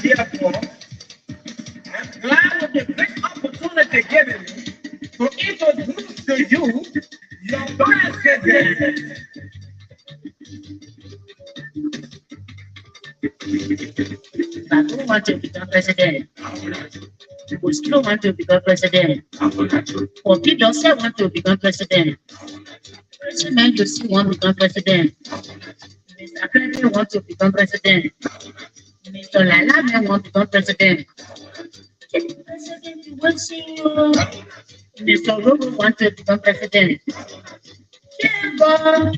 therefore, I'm glad of the great opportunity given me to introduce to you your president. But who want to become president? Who still want to become president? Or people also want to become president? President, you still want to become president? Mr. Clinton want to become president? Mr. Lalame want to become president? President, you will see you. Mr. Robo want to become president? Yeah, but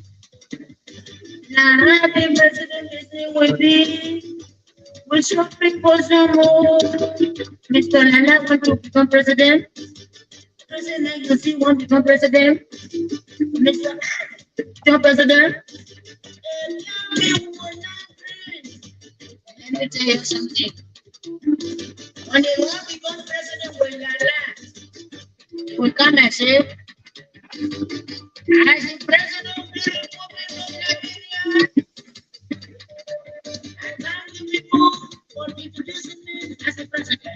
now the president is with me. We shopping for some more. Mr. Lala want to become president? President, you see want to become president? Mr. Become president? Let me tell you something. When they want to become president with Lala, we come and say, as the president of the Republic of Liberia, I thank you people for introducing me as a president.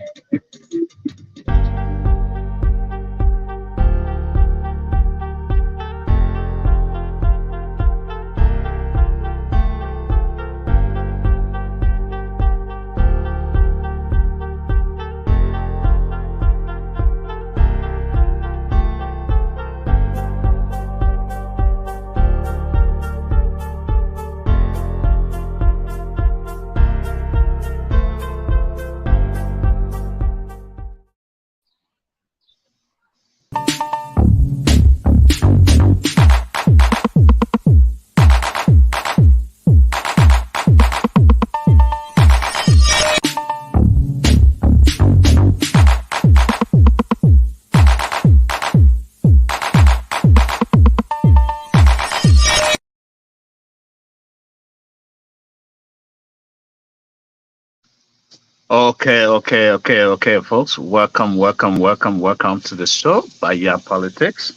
Okay, folks. Welcome to the show by Y'all Politics.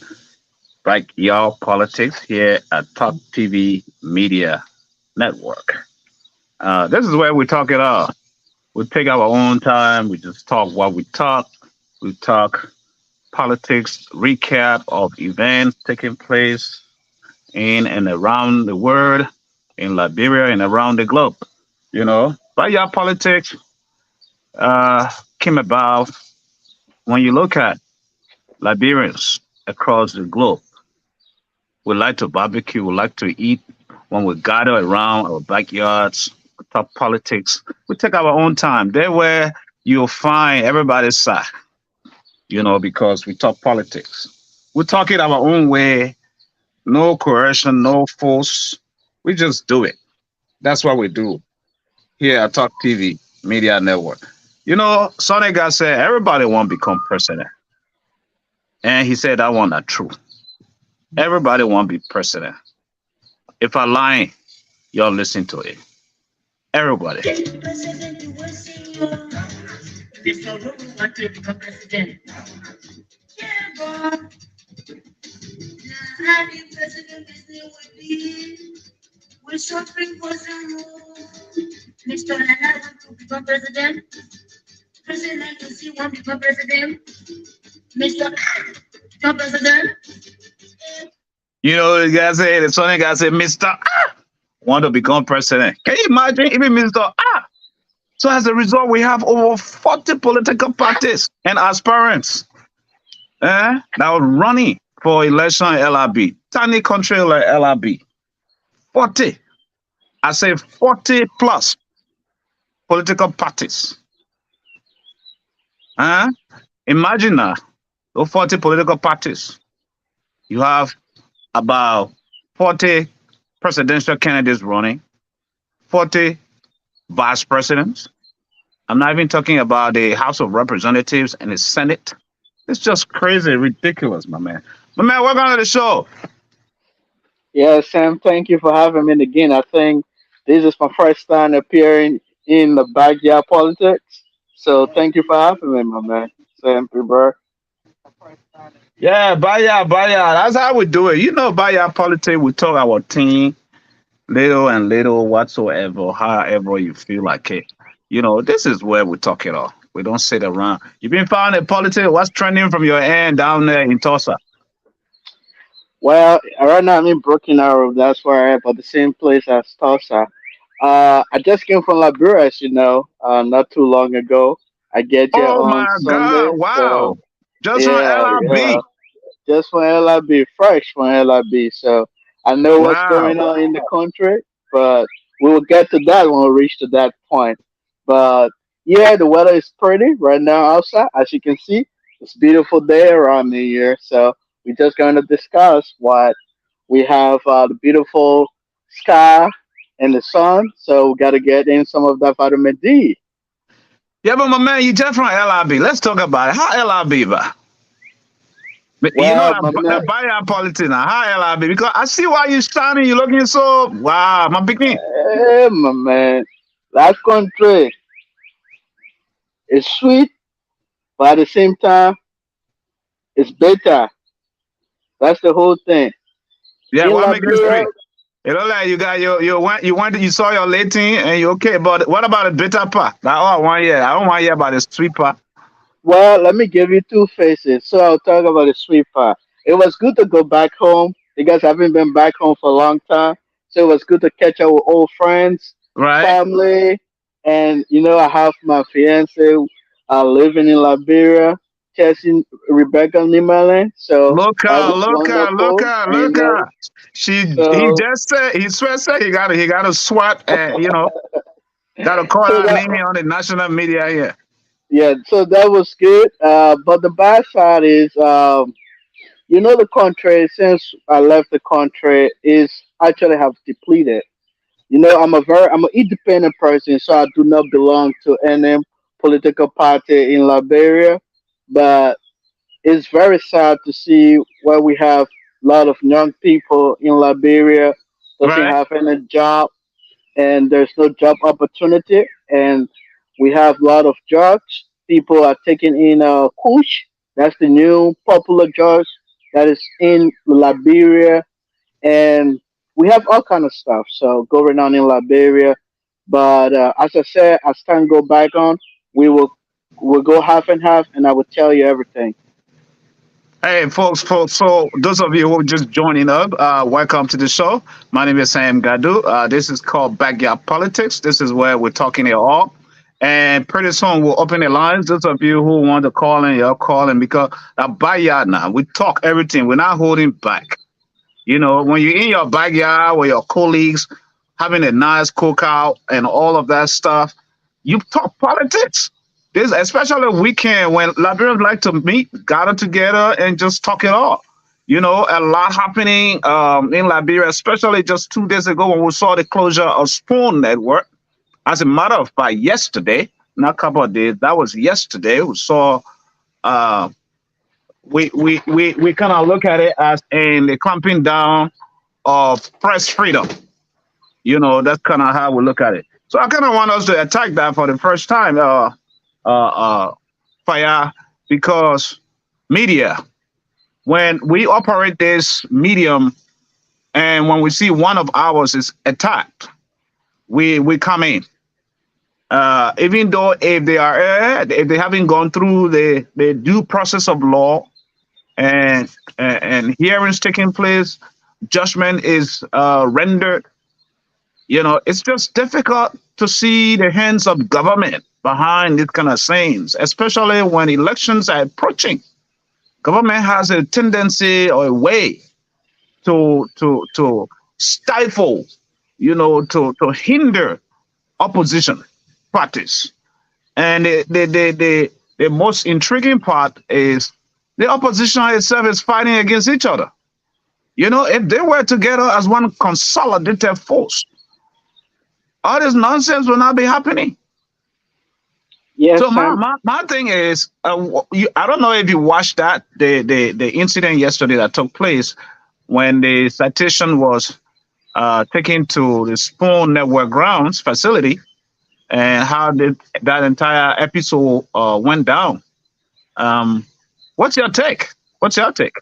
Right, Y'all Politics here at Talk TV Media Network. This is where we talk it all. We take our own time. We just talk what we talk. We talk politics, recap of events taking place in and around the world, in Liberia and around the globe. By Y'all Politics came about when you look at Liberians across the globe. We like to barbecue, we like to eat when we gather around our backyards, we talk politics. We take our own time. There where you'll find everybody's side, because we talk politics. We talk it our own way, no coercion, no force. We just do it. That's what we do here at Talk TV Media Network. Sonny guy said everybody want to become president. And he said that one not true. Everybody want to be president. If I lying, y'all listen to it. Everybody. President, you will see you. Mr. Robo want to become president? Yeah, but now the president is there with me. We're suffering for some more. Mr. Lala want to become president? President, you see want to become president? Mr. Become president? The guy said, the Sonny guy said, Mr. Want to become president. Can you imagine even Mr. So as a result, we have over 40 political parties and aspirants that are running for election in LRB. Tiny country like LRB. 40. I say 40 plus political parties. Imagine that. Those 40 political parties. You have about 40 presidential candidates running, 40 vice presidents. I'm not even talking about the House of Representatives and the Senate. It's just crazy, ridiculous, my man. My man, welcome to the show. Yeah, Sam, thank you for having me again. I think this is my first time appearing in the backyard politics. So thank you for having me, my man. Sam, bro. Yeah, Baya. That's how we do it. Baya politics, we talk our team, little and little, whatsoever, however you feel like it. This is where we talk it all. We don't sit around. You've been following the politics. What's trending from your end down there in Tulsa? Well, right now I'm in Broken Arrow. That's where I am, but the same place as Tulsa. I just came from Liberia, as you know, not too long ago. I get here Oh on my Sunday, God! so Wow! Just from yeah, yeah, LRB. just from LIB, fresh from LIB. So I know what's Wow! going on in the country, but we will get to that when we reach to that point. But yeah, the weather is pretty right now outside, as you can see. It's a beautiful day around me here, so we're just going to discuss what we have the beautiful sky and the sun, so we got to get in some of that vitamin D. Yeah, but my man, you just from LRB. Let's talk about it. How LRB, ba? Well, my man, That buy politics now. How LRB? Because I see why you shining. You looking so wow, my picnic. my man, that country is sweet, but at the same time, it's better. That's the whole thing. Yeah, In what make it Liberia, sweet? It look like you got you saw your late teen and you okay. But what about the bitter part? Like, oh, I want to hear. I don't want to hear about the sweet part. well, let me give you two faces. So I'll talk about the sweet part. It was good to go back home because I haven't been back home for a long time. So it was good to catch up with old friends, Right? family, and I have my fiance living in Liberia, Chelsea Rebecca Nimalen. So that was wonderful, Look at. He So just said he swear said he got to swat and got to call so out that name on the national media here. yeah, so that was good. But the bad side is, the country since I left the country is actually have depleted. I'm an independent person, so I do not belong to any political party in Liberia. But it's very sad to see where we have a lot of young people in Liberia doesn't Right? have any job and there's no job opportunity and we have a lot of drugs. People are taking in kush. That's the new popular drugs that is in Liberia, and we have all kind of stuff. So going on in Liberia, but as I said, as time go back on, we will go half and half, and I will tell you everything. Hey, folks. So those of you who are just joining up, welcome to the show. My name is Sam Gadu. This is called Backyard Politics. This is where we're talking it all. And pretty soon we'll open the lines. Those of you who want to call in, you're calling because backyard now, we talk everything. We're not holding back. When you're in your backyard with your colleagues, having a nice cookout and all of that stuff, you talk politics. This, especially weekend when Liberians like to meet, gather together, and just talk it all. A lot happening in Liberia, especially just 2 days ago when we saw the closure of Spoon Network. As a matter of fact, yesterday, not a couple of days, that was yesterday, we saw uh, we kind of look at it as in the clamping down of press freedom. That's kind of how we look at it. So I kind of want us to attack that for the first time, fire, because media, when we operate this medium and when we see one of ours is attacked, we come in. Even though if they haven't gone through the due process of law and hearings taking place, judgment is rendered. It's just difficult to see the hands of government behind these kind of things, especially when elections are approaching. Government has a tendency or a way to stifle, to hinder opposition parties. And the most intriguing part is the opposition itself is fighting against each other. If they were together as one consolidated force, all this nonsense will not be happening. Yes, So Sam. my thing is, I don't know if you watched that the incident yesterday that took place when the citation was taken to the Spoon Network grounds facility and how that entire episode went down. Um, what's your take? What's your take?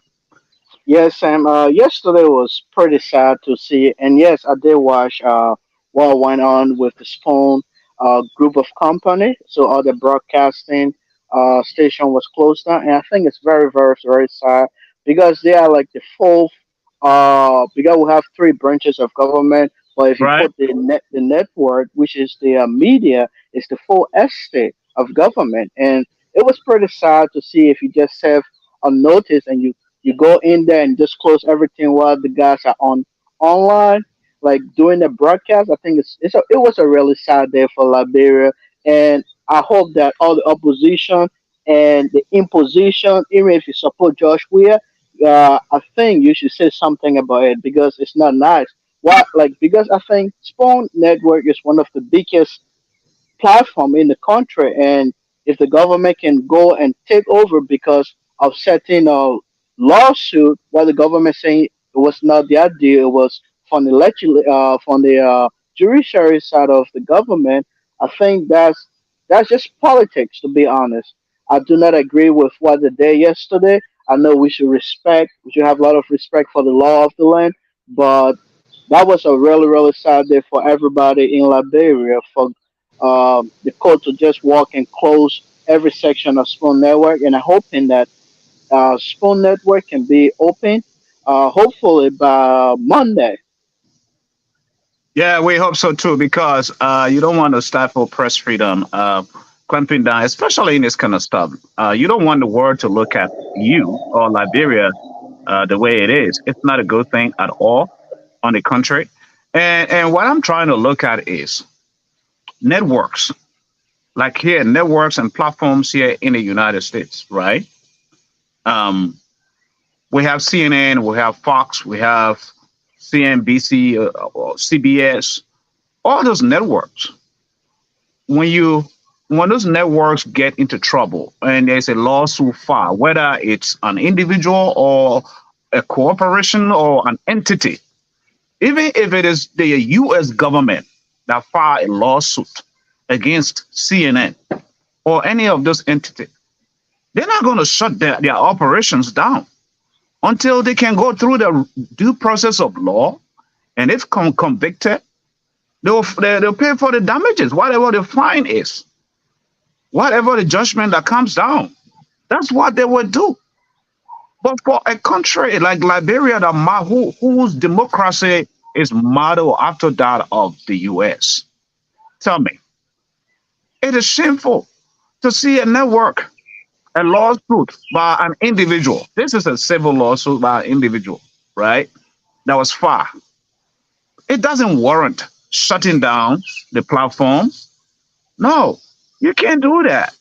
Yes, Sam. Yesterday was pretty sad to see, and yes, I did watch what went on with the spoon. group of company. So all the broadcasting station was closed down, and I think it's very, very, very sad because they are like the fourth. Because we have three branches of government, but if you Right? put the network, which is the media, is the full estate of government, and it was pretty sad to see if you just have a notice and you go in there and just close everything while the guys are on online, like doing the broadcast. I think it was a really sad day for Liberia, and I hope that all the opposition and the imposition, even if you support Josh Weir, I think you should say something about it because it's not nice. What like because I think Spawn Network is one of the biggest platform in the country, and if the government can go and take over because of certain lawsuit, what the government saying it was not their deal, it was from the from the judiciary side of the government. I think that's just politics, to be honest. I do not agree with what they did yesterday. I know we should have a lot of respect for the law of the land, but that was a really, really sad day for everybody in Liberia for the court to just walk and close every section of Spoon Network. And I'm hoping that Spoon Network can be open, hopefully by Monday. Yeah, we hope so too, because you don't want to stifle press freedom, clamping down, especially in this kind of stuff. You don't want the world to look at you or Liberia the way it is. It's not a good thing at all. On the contrary, and what I'm trying to look at is networks, like here, networks and platforms here in the United States, right? Um, we have CNN, we have Fox, we have CNBC, or CBS, all those networks. When you when those networks get into trouble and there's a lawsuit filed, whether it's an individual or a corporation or an entity, even if it is the U.S. government that filed a lawsuit against CNN or any of those entities, they're not going to shut their operations down until they can go through the due process of law. And if convicted, they'll pay for the damages, whatever the fine is, whatever the judgment that comes down. That's what they would do. But for a country like Liberia, whose democracy is modeled after that of the US, tell me, it is shameful to see a network, a lawsuit by an individual. This is a civil lawsuit by an individual, right? That was far. It doesn't warrant shutting down the platform. No, you can't do that.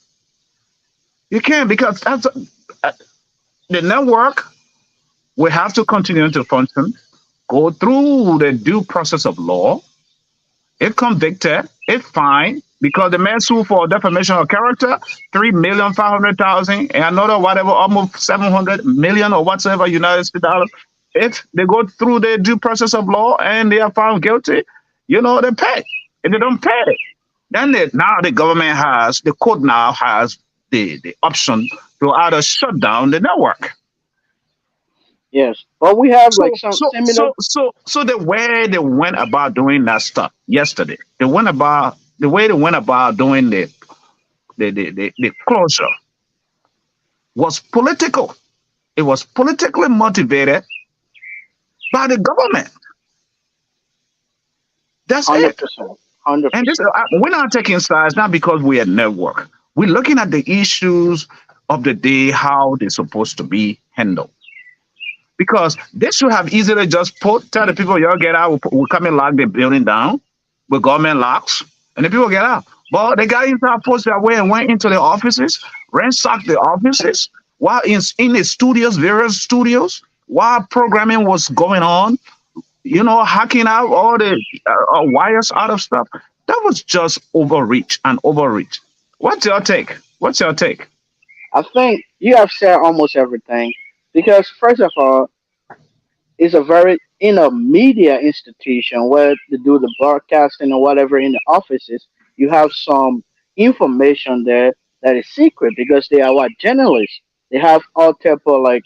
You can't, because uh, the network will have to continue to function, go through the due process of law. If convicted, if fined, because the man sued for defamation of character, 3,500,000, and another whatever, almost 700 million or whatsoever United States dollars. If they go through the due process of law and they are found guilty, they pay. If they don't pay, then now the court now has the option to either shut down the network. Yes, but we have like So, some so, similar. so, so, so the way they went about doing that stuff yesterday, the way they went about doing the closure was political. It was politically motivated by the government. That's Hundred it. percent, hundred And this, percent. we're not taking sides, not because we're a network. We're looking at the issues of the day, how they're supposed to be handled. Because they should have easily just tell the people, y'all get out, we'll come and lock the building down with government locks, and the people get out. But they got inside, forced their way and went into the offices, ransacked the offices, while in the studios, various studios, while programming was going on, hacking out all the wires out of stuff. That was just overreach and overreach. What's your take? What's your take? I think you have said almost everything because first of all, it's a very in a media institution where they do the broadcasting or whatever in the offices. You have some information there that is secret because they are what journalists. They have all type of like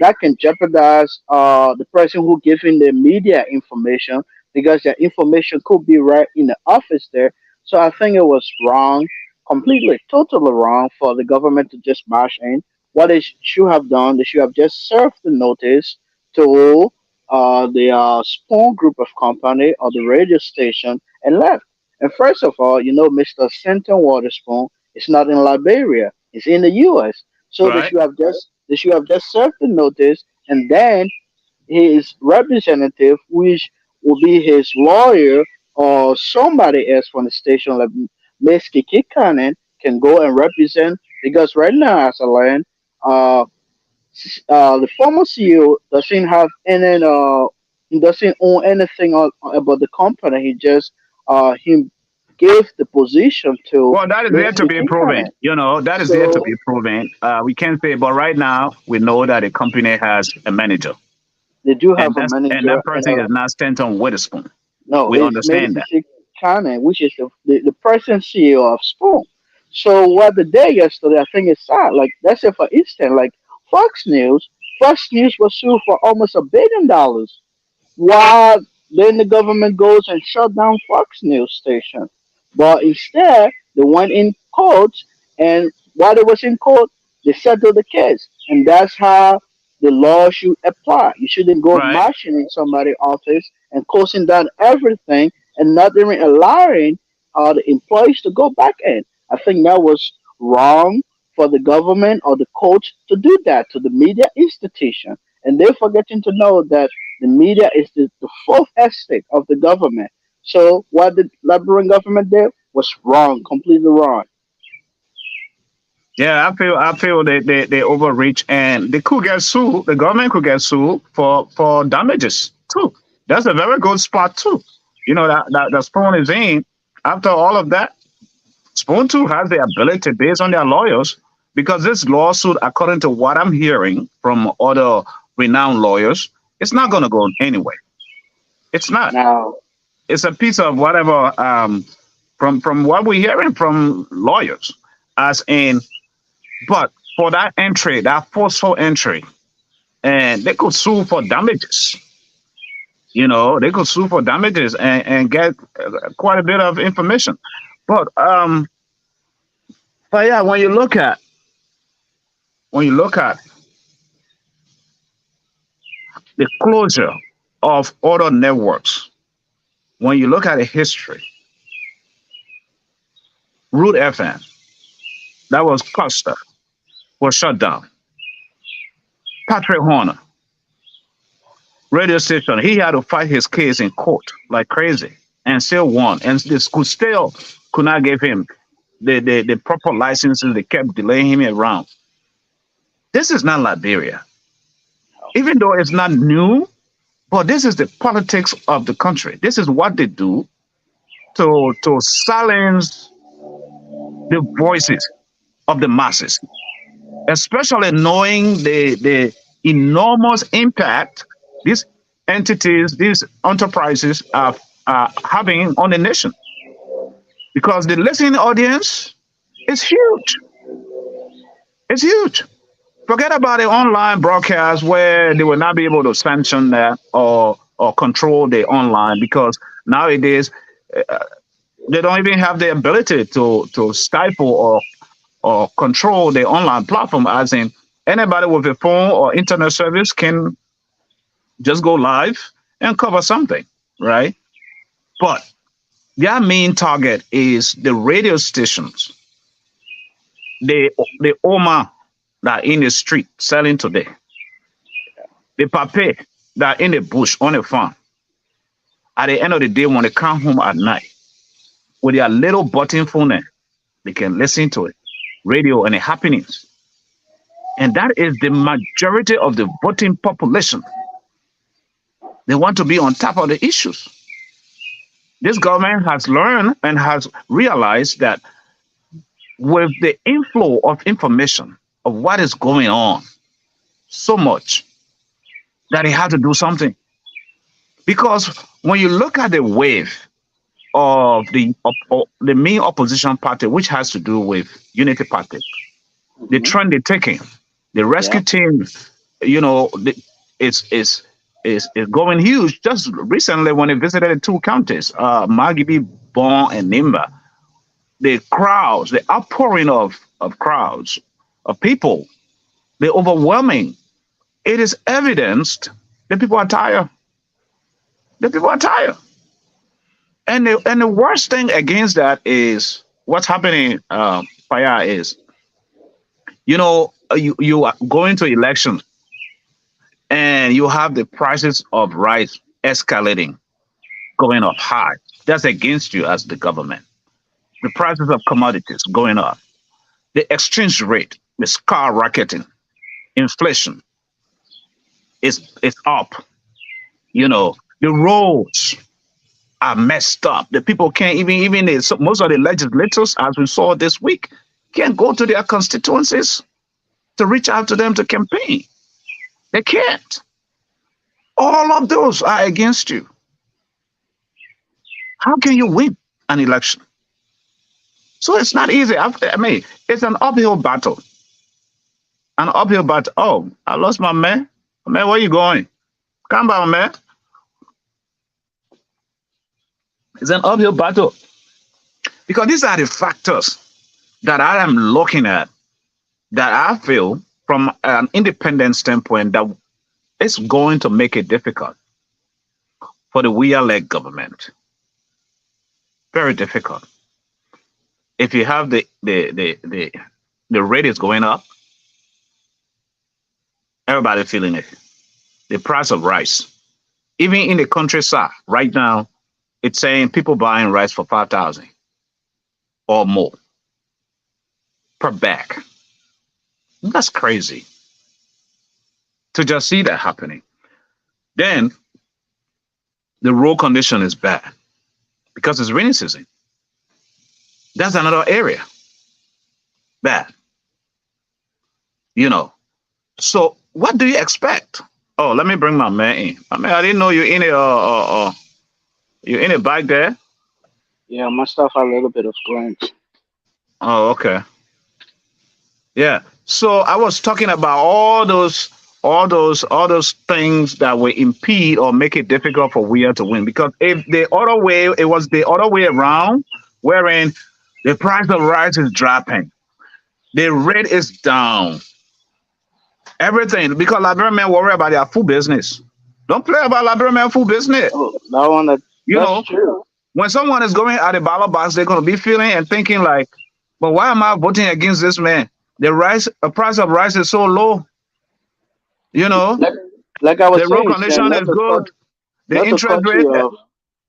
that can jeopardize the person who giving the media information because their information could be right in the office there. So I think it was wrong, completely, totally wrong for the government to just march in. What they should have done, they should have just served the notice to the small group of company or the radio station and left. And first of all, Mr. Stanton Waterspoon is not in Liberia; it's in the U.S. So Right. they should have just served the notice, and then his representative, which will be his lawyer or somebody else from the station, like Miss Kiki Cannon, can go and represent. Because right now, as I learned, uh, the former CEO doesn't have any, he doesn't own anything about the company. He gave the position to Well, that is Miss yet to be Kiki proven. Cannon. That is yet to So be proven. We can't say, but right now we know that the company has a manager, they do and have a that manager and person is not Stanton Witherspoon. no, We it's understand that. Mrs. Kane, which is the present CEO of Spoon. So what they did yesterday, I think it's sad. Like, let's say for instance, like Fox News was sued for almost $1 billion. Why then the government goes and shut down Fox News station? But instead, they went in court, and while they was in court, they settled the case, and that's how the law should apply. You shouldn't go Right. marching in somebody's office and closing down everything and not even allowing the employees to go back in. I think that was wrong for the government or the court to do that to the media institution, and they're forgetting to know that the media is the fourth estate of the government. So what the Liberian government did was wrong, completely wrong. Yeah, I feel they overreach and they could get sued. The government could get sued for damages too. That's a very good spot too. That Spoon is in. After all of that, Spoon too has the ability based on their lawyers, because this lawsuit, according to what I'm hearing from other renowned lawyers, it's not going to go anywhere. It's not. Now, It's a piece of whatever, from what we're hearing from lawyers, as in. But for that entry, that forceful entry, and they could sue for damages. They could sue for damages and get quite a bit of information. But yeah, when you look at the closure of other networks, when you look at the history, Root FM, that was Costa, was shut down. Patrick Horner, radio station, he had to fight his case in court like crazy and still won. And this could not give him the proper licenses. They kept delaying him around. This is not Liberia. Even though it's not new, but this is the politics of the country. This is what they do to silence the voices of the masses, especially knowing the enormous impact these entities, these enterprises are having on the nation. Because the listening audience is huge. It's huge. Forget about the online broadcast where they will not be able to sanction that or control the online, because nowadays they don't even have the ability to stifle or control the online platform, as in anybody with a phone or internet service can just go live and cover something, right? But their main target is the radio stations, the Oma that are in the street selling today, the Pape that are in the bush on the farm. At the end of the day, when they come home at night with their little button phone, they can listen to it, radio and the happenings. And that is the majority of the voting population. They want to be on top of the issues. This government has learned and has realized that with the inflow of information of what is going on so much, that they have to do something. Because when you look at the wave of the main opposition party, which has to do with Unity Party, the hmm trend they're taking, the rescue yeah, team, you know, the, is going huge. Just recently, when they visited the two counties, Magibi, Bon, and Nimba, the crowds, the outpouring of crowds, of people, the overwhelming, it is evidenced that people are tired. The people are tired. And the worst thing against that is what's happening, Fire, is, you are going to elections and you have the prices of rice escalating, going up high. That's against you as the government. The prices of commodities going up, the exchange rate is skyrocketing, inflation is up. The roads are messed up. The people can't most of the legislators, as we saw this week, can't go to their constituencies to reach out to them to campaign. They can't. All of those are against you. How can you win an election? So it's not easy. I mean, it's an uphill battle. An uphill battle. Oh, I lost my man. Man, where you going? Come back, man. It's an uphill battle. Because these are the factors that I am looking at, that I feel from an independent standpoint that it's going to make it difficult for the we-led government. Very difficult. If you have the rate is going up, everybody feeling it. The price of rice, even in the countryside right now, it's saying people buying rice for 5,000 or more per bag. That's crazy to just see that happening. Then the road condition is bad because it's rainy season. That's another area. Bad. So what do you expect? Oh, let me bring my man in. I mean, I didn't know you're in it. You're in it back there. Yeah, my stuff had a little bit of glitch. Oh, okay. Yeah. So I was talking about all those things that will impede or make it difficult for we to win. Because if the other way, it was the other way around, wherein the price of rice is dropping, the rate is down, everything. Because Liberian men worry about their food business. Don't play about Liberian men food business. Oh, that one You know, that's true. when someone is going at the ballot box, they're going to be feeling and thinking like, but why am I voting against this man? The price of rice is so low. You know, Like, like I was the road saying, Sam, condition is good. The not to interest cut rate, you off,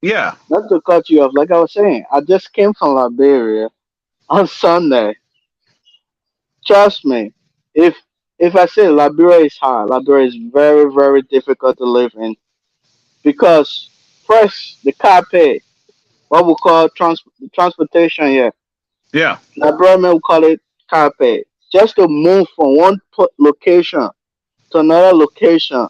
yeah, not to cut you off. Like I was saying, I just came from Liberia on Sunday. Trust me, if if I say Liberia is hard, Liberia is very very difficult to live in because first the car pay, what we call transportation here. yeah. Liberia men will call it car pay. Just to move from one location to another location,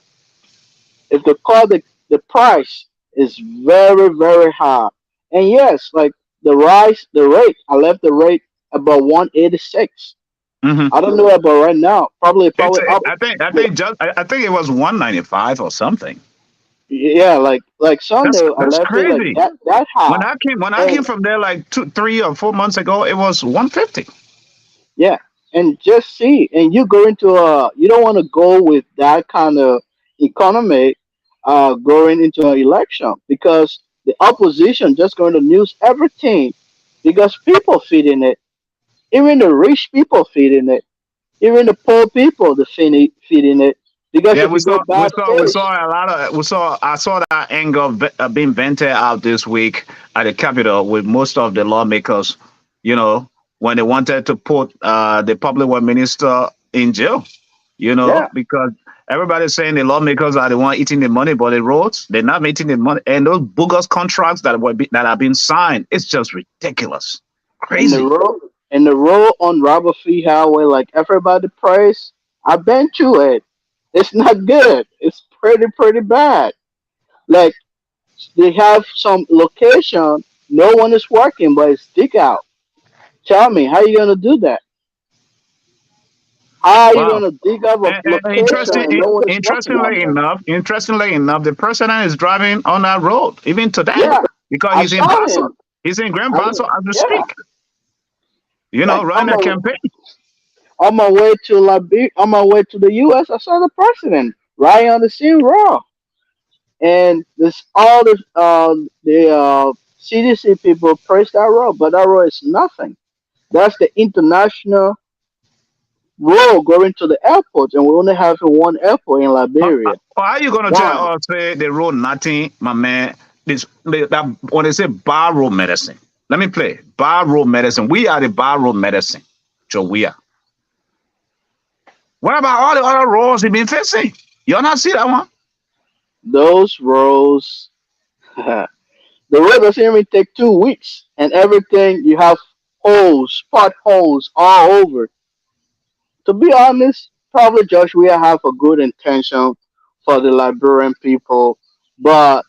if the price is very very high, and yes, like the rate, I left the rate about 186. hmm I don't know about right now. It's Probably up. I think it was 195 or something. Yeah, like That's Sunday, I that's left it like crazy. that high. When I came And from there like 2, 3 or 4 months ago, it was 150. yeah, and just see, and you go into you don't want to go with that kind of economy, going into an election because the opposition just going to news everything because people feeding it, even the rich people feeding it, even the poor people the feeding it because Yeah, if we you go saw we bad saw we taste, saw a lot of we saw I saw that anger being vented out this week at the Capitol with most of the lawmakers. You know, when they wanted to put the public work minister in jail. yeah, Because everybody's saying the lawmakers are the one eating the money, but the roads they're not eating the money, and those bogus contracts that have been signed, it's just ridiculous, and crazy. the road on Robert Free Highway, like everybody prays. I've been to it. It's not good. It's pretty bad. Like they have some location, no one is working, but it's dig out. Tell me, how you gonna do that? How are you Wow. gonna dig up a And location and no one is working out there? interestingly enough, the president is driving on that road even today Yeah, because I he's in saw Basel. him. He's in Grand I Basel as we yeah, speak. Like Running a campaign. on my way to Liberia, on my way to the U.S., I saw the president right on the scene raw, and this all the CDC people praised that road, but that road is nothing. That's the international road going to the airport, and we only have one airport in Liberia. How are you gonna One. tell us say they wrote nothing, my man? That when they say borrow medicine, let me play borrow medicine. We are the borrow medicine. So we are. What about all the other roles you've been facing? You not see that one? Those roads, the road doesn't even take 2 weeks, and everything you have holes, potholes all over. To be honest, probably Josh, we have a good intention for the Liberian people, but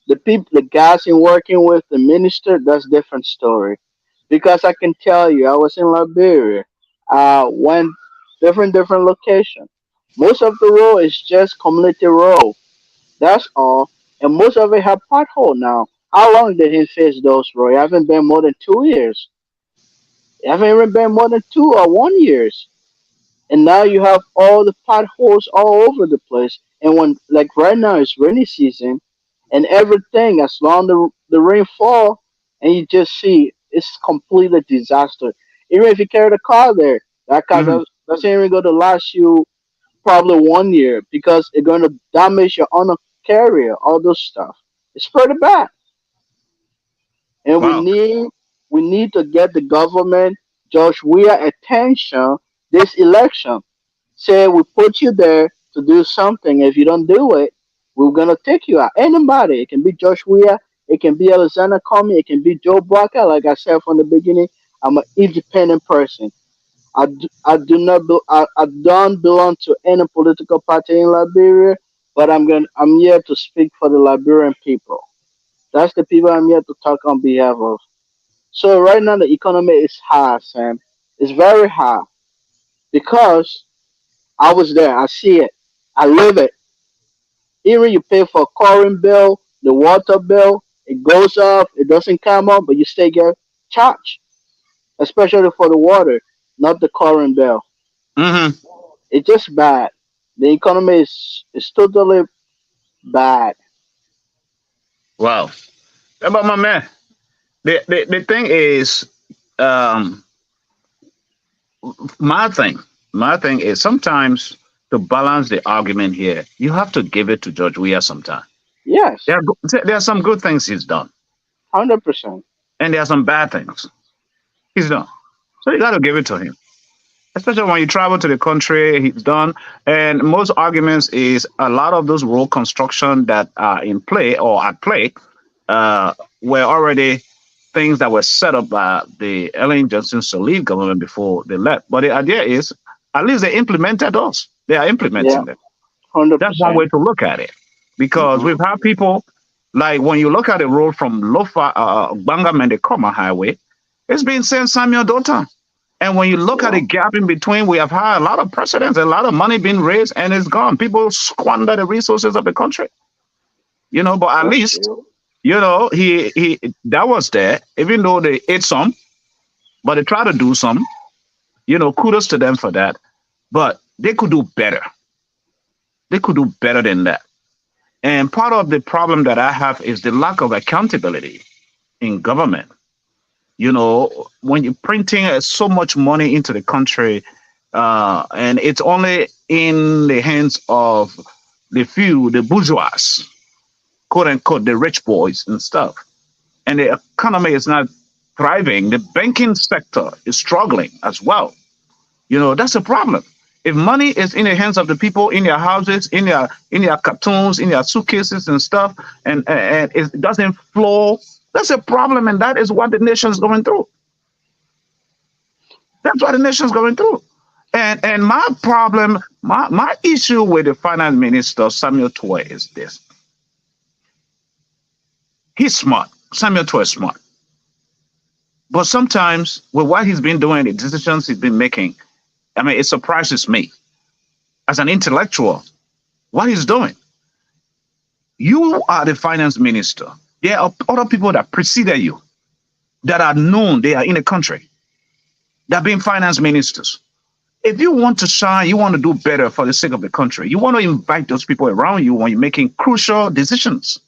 the guys in working with the minister, that's different story. Because I can tell you, I was in Liberia, went different location. Most of the road is just community road. That's all, and most of it have pothole now. How long did he fix those road? It haven't been more than 2 years. It haven't even been more than 2 or 1 years, and now you have all the potholes all over the place. And when like right now it's rainy season, and everything as long the rain fall, and you just see it's completely disaster. Even if you carry the car there, that car Hmm. doesn't even going to last you probably 1 year because it's going to damage your honor carrier, all those stuff. It's pretty bad, and we Wow. need to get the government, Josh, we are attention this election. Say we put you there to do something. If you don't do it, we're gonna take you out. Anybody. It can be Josh Weir, it can be Alexander Comey, it can be Joe Barker. Like I said from the beginning, I'm an independent person. I do not I don't belong to any political party in Liberia, but I'm here to speak for the Liberian people. That's the people I'm here to talk on behalf of. So right now the economy is hard, Sam. It's very hard because I was there. I see it. I live it. Even you pay for current bill, the water bill, it goes up, it doesn't come up, but you still get charged, especially for the water, not the current bill. Hmm. It's just bad. The economy is totally bad. Wow. But my man, the thing is, um, my thing, my thing is sometimes to balance the argument here, you have to give it to George Weah sometime. Yes, There are some good things he's done, 100%. and there are some bad things he's done. So you got to give it to him, especially when you travel to the country he's done. And most arguments is a lot of those road construction that are in play or at play uh, were already things that were set up by the Ellen Johnson Sirleaf government before they left. But the idea is at least they implemented those. They are Yeah, implementing them. That's one 100%. way to look at it. Because Hmm. we've had people like when you look at the road from Lofa, Bangam and the Koma Highway, it's been Saint Samuel Dotan. And when you look at Yeah, the gap in between, we have had a lot of precedents, a lot of money being raised, and it's gone. People squander the resources of the country, but at that's least, true. he that was there, even though they ate some, but they tried to do some, kudos to them for that. But they could do better. They could do better than that. And part of the problem that I have is the lack of accountability in government. When you're printing so much money into the country, and it's only in the hands of the few, the bourgeois, quote unquote, the rich boys and stuff, and the economy is not thriving, the banking sector is struggling as well. That's a problem. If money is in the hands of the people in their houses, in their cartoons, in their suitcases and stuff, and it doesn't flow, that's a problem, and that is what the nation's going through. That's what the nation's going through. And my problem, my issue with the finance minister Samuel Toy is this: he's smart. Samuel Toy is smart, but sometimes with what he's been doing, the decisions he's been making, I mean, it surprises me as an intellectual what he's doing. You are the finance minister. There are other people that preceded you that are known. They are in the country. They're being finance ministers. If you want to shine, you want to do better for the sake of the country, you want to invite those people around you when you're making crucial decisions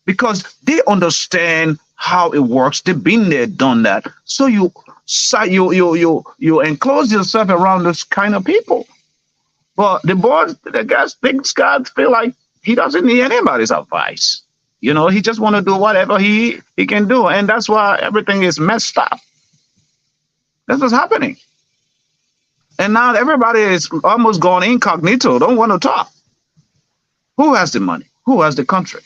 because they understand how it works. They've been there, done that. So you enclose yourself around those kind of people. But the board, the guys, things guys feel like he doesn't need anybody's advice. He just want to do whatever he can do, and that's why everything is messed up. That's what's happening. And now everybody is almost gone incognito. Don't want to talk. Who has the money? Who has the country?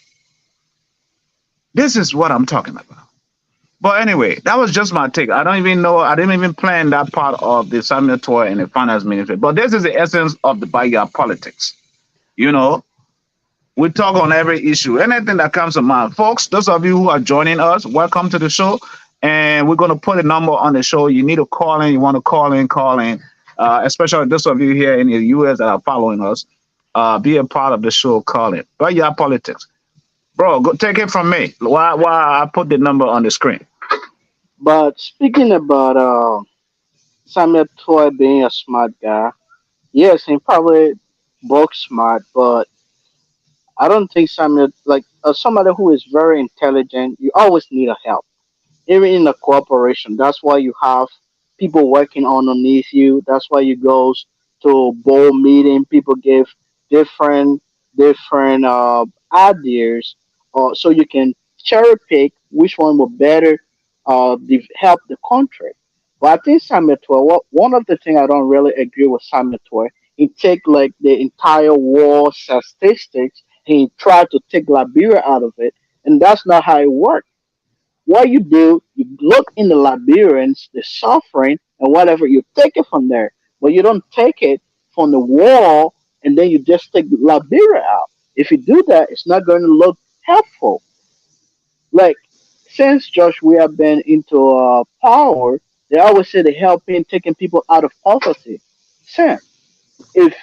This is what I'm talking about. But anyway, that was just my take. I don't even know. I didn't even plan that part of the Samuel tour in the finance ministry. But this is the essence of the backyard politics. You know, we talk on every issue, anything that comes to mind. Folks, those of you who are joining us, welcome to the show. And we're going to put a number on the show. You need to call in. You want to call in, call in. Especially those of you here in the U.S. that are following us. Be a part of the show, call in. Backyard politics. Bro, go take it from me. Why I put the number on the screen. But speaking about Samuel Toy being a smart guy, yes, he probably book smart, but I don't think Samuel like somebody who is very intelligent. You always need a help even in a corporation. That's why you have people working underneath you. That's why you goes to board meeting. People give different different ideas, so you can cherry pick which one will better help the country. But I think Samuel Toy, one of the things I don't really agree with Samuel Toy, he take like the entire war statistics, he tried to take Liberia out of it, and that's not how it works. What you do, you look in the Liberians, the suffering, and whatever, you take it from there. But you don't take it from the wall and then you just take Liberia out. If you do that, it's not going to look helpful. Like, since Josh, we have been into power, they always say they helping taking people out of poverty. Sam, if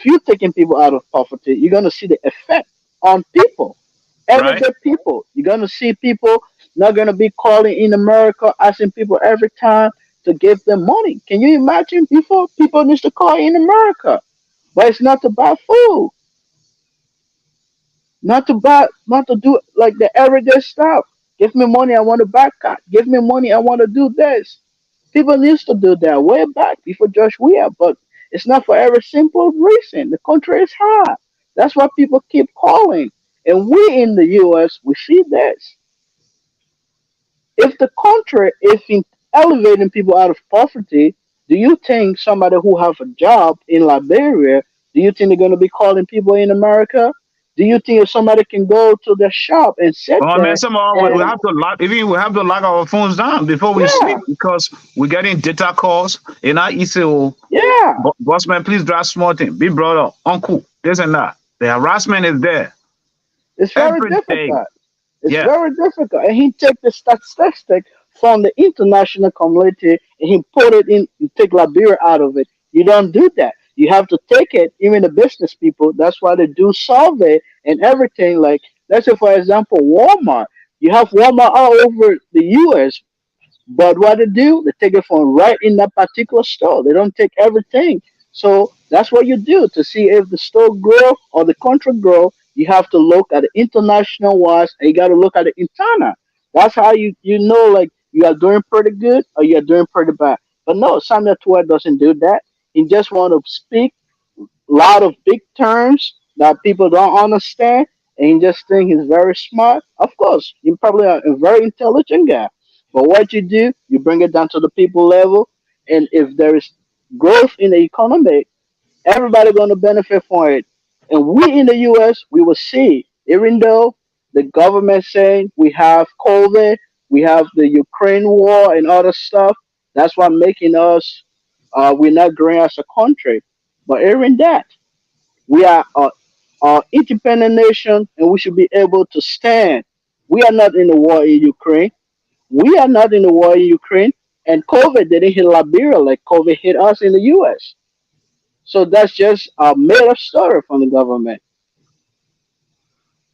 you're taking people out of poverty, you're gonna see the effect on people, Right? everyday people. You're gonna see people not gonna be calling in America asking people every time to give them money. Can you imagine before people used to call in America? But it's not to buy food, not to do like the everyday stuff. Give me money, I want to buy car. Give me money, I want to do this. People used to do that way back before Josh Weir, but it's not for every simple reason. The country is hard. That's why people keep calling. And we in the US, we see this. If the country is elevating people out of poverty, do you think somebody who have a job in Liberia, do you think they're going to be calling people in America? Do you think if somebody can go to the shop and sit Oh man, there somehow we and have to lock. Even we have to lock our phones down before we yeah, sleep because we're getting data calls. And I say, "Oh, yeah, boss man, please drive small thing, big brother, uncle, this and that." The harassment is there it's very every day. difficult. It's Yeah, very difficult. And he take the statistic from the international community and he put it in, you take Liberia out of it. You don't do that. You have to take it, even the business people. That's why they do survey and everything. Like, let's say, for example, Walmart. You have Walmart all over the US. But what they do, they take it from right in that particular store. They don't take everything. So that's what you do to see if the store grow or the country grow. You have to look at the international wise, and you got to look at the internal. That's how you know like you are doing pretty good or you are doing pretty bad. But no, Samuel Tour doesn't do that. He just want to speak lot of big terms that people don't understand, and you just think he's very smart. Of course, you're probably a very intelligent guy. But what you do, you bring it down to the people level, and if there is growth in the economy, everybody going to benefit from it. And we in the U.S., we will see, even though the government saying we have COVID, we have the Ukraine war and other stuff. That's what making us we're not growing as a country. But even that, we are a independent nation, and we should be able to stand. We are not in the war in Ukraine. We are not in the war in Ukraine, and COVID didn't hit Liberia like COVID hit us in the U.S. So that's just a made up story from the government.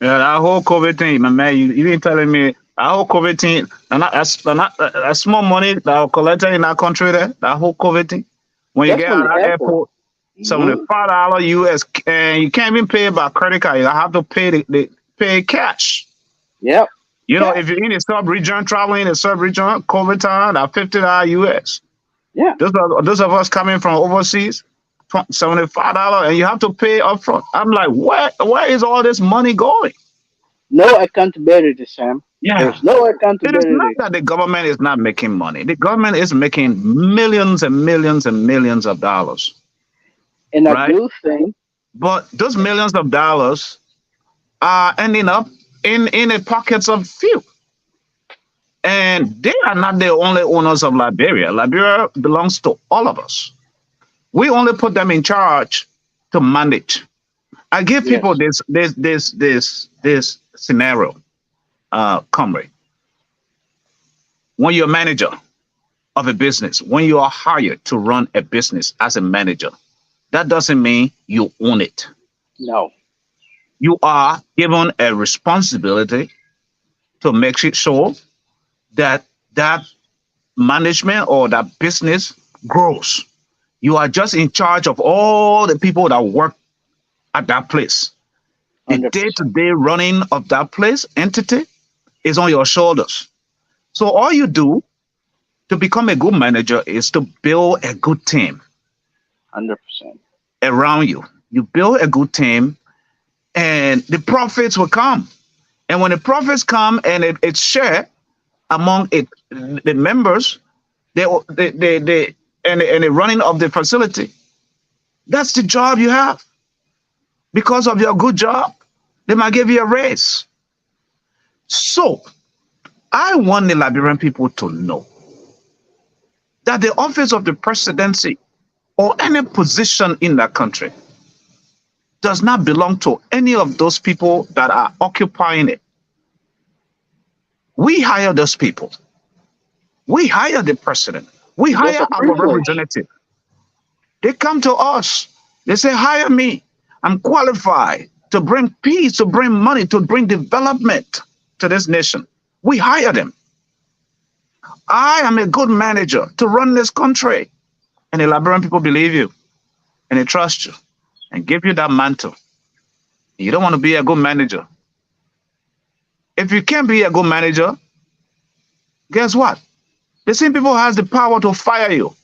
yeah. That whole COVID thing, my man. You been telling me. That whole COVID thing, and that small money that are collected in our country there, that whole COVID thing. When you Just get from out the of that airport. airport, Hmm. $75 US, and you can't even pay by credit card. You have to pay the pay cash. Yep. You know, if Cash. you're in a sub region, traveling in a sub region, COVID time, that $50 US. Yeah. Those of us coming from overseas, $75, and you have to pay upfront. I'm like, where is all this money going? No accountability, Sam. Yeah. There's no It is not accountability. that the government is not making money. The government is making millions and millions and millions of dollars, And I right? do think, But those millions of dollars are ending up in the pockets of few. And they are not the only owners of Liberia. Liberia belongs to all of us. We only put them in charge to manage. I give people yes, this scenario, comrade. When you're a manager of a business, when you are hired to run a business as a manager, that doesn't mean you own it. no, You are given a responsibility to make sure that that management or that business grows. You are just in charge of all the people that work at that place. The 100%. day-to-day running of that place entity is on your shoulders. So all you do to become a good manager is to build a good team 100%. around you. You build a good team and the profits will come. And when the profits come and it's shared among the members, and the running of the facility, that's the job you have. Because of your good job, they might give you a raise. So I want the Liberian people to know that the office of the presidency or any position in that country does not belong to any of those people that are occupying it. We hire those people. We hire the president. We It's just hire a our privilege. representative. They come to us. They say, hire me. I'm qualified to bring peace, to bring money, to bring development to this nation. We hire them. I am a good manager to run this country. And the Liberian people believe you and they trust you and give you that mantle. You don't want to be a good manager. If you can't be a good manager, guess what? The same people has the power to fire you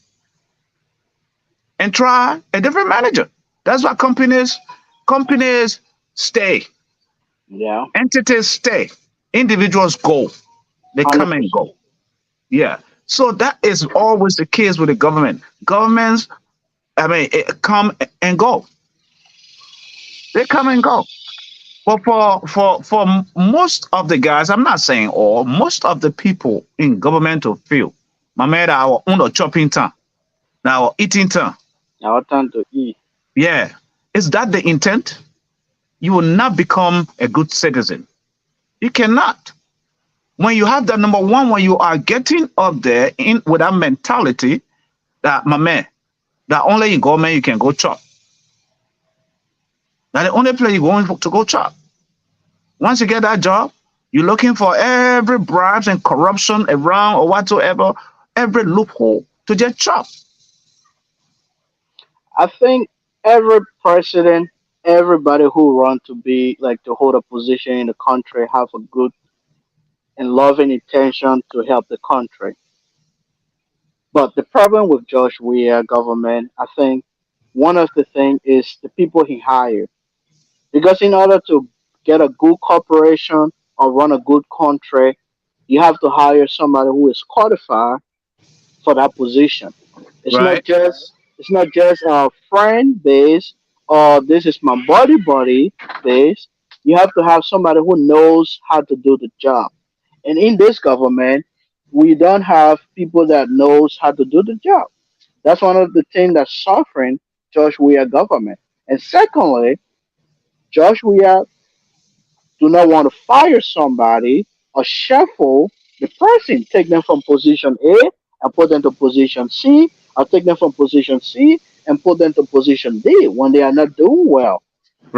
and try a different manager. That's why companies stay, Yeah, entities stay, individuals go, they come and 100%. go. Yeah. So that is always the case with the government. Governments, I mean, come and go. They come and go. But for most of the guys, I'm not saying all, most of the people in governmental field, my man, our own chopping time, now eating time. Our time to eat. Yeah. Is that the intent? You will not become a good citizen. You cannot. When you have that number one, when you are getting up there in with that mentality that my man, that only in government you can go chop. That the only place you're going to go chop. Once you get that job, you're looking for every bribes and corruption around or whatsoever, every loophole to just chop. I think every president, everybody who run to be like to hold a position in the country have a good and loving intention to help the country. But the problem with Josh Weah government, I think one of the thing is the people he hired. Because in order to get a good corporation or run a good country, you have to hire somebody who is qualified for that position. It's not Right? just it's not just a friend base or this is my buddy base. You have to have somebody who knows how to do the job. And in this government, we don't have people that knows how to do the job. That's one of the things that's suffering Josh Weah government. And secondly, Josh Weah do not want to fire somebody or shuffle the person, take them from position A and put them to position C, or take them from position C and put them to position D when they are not doing well.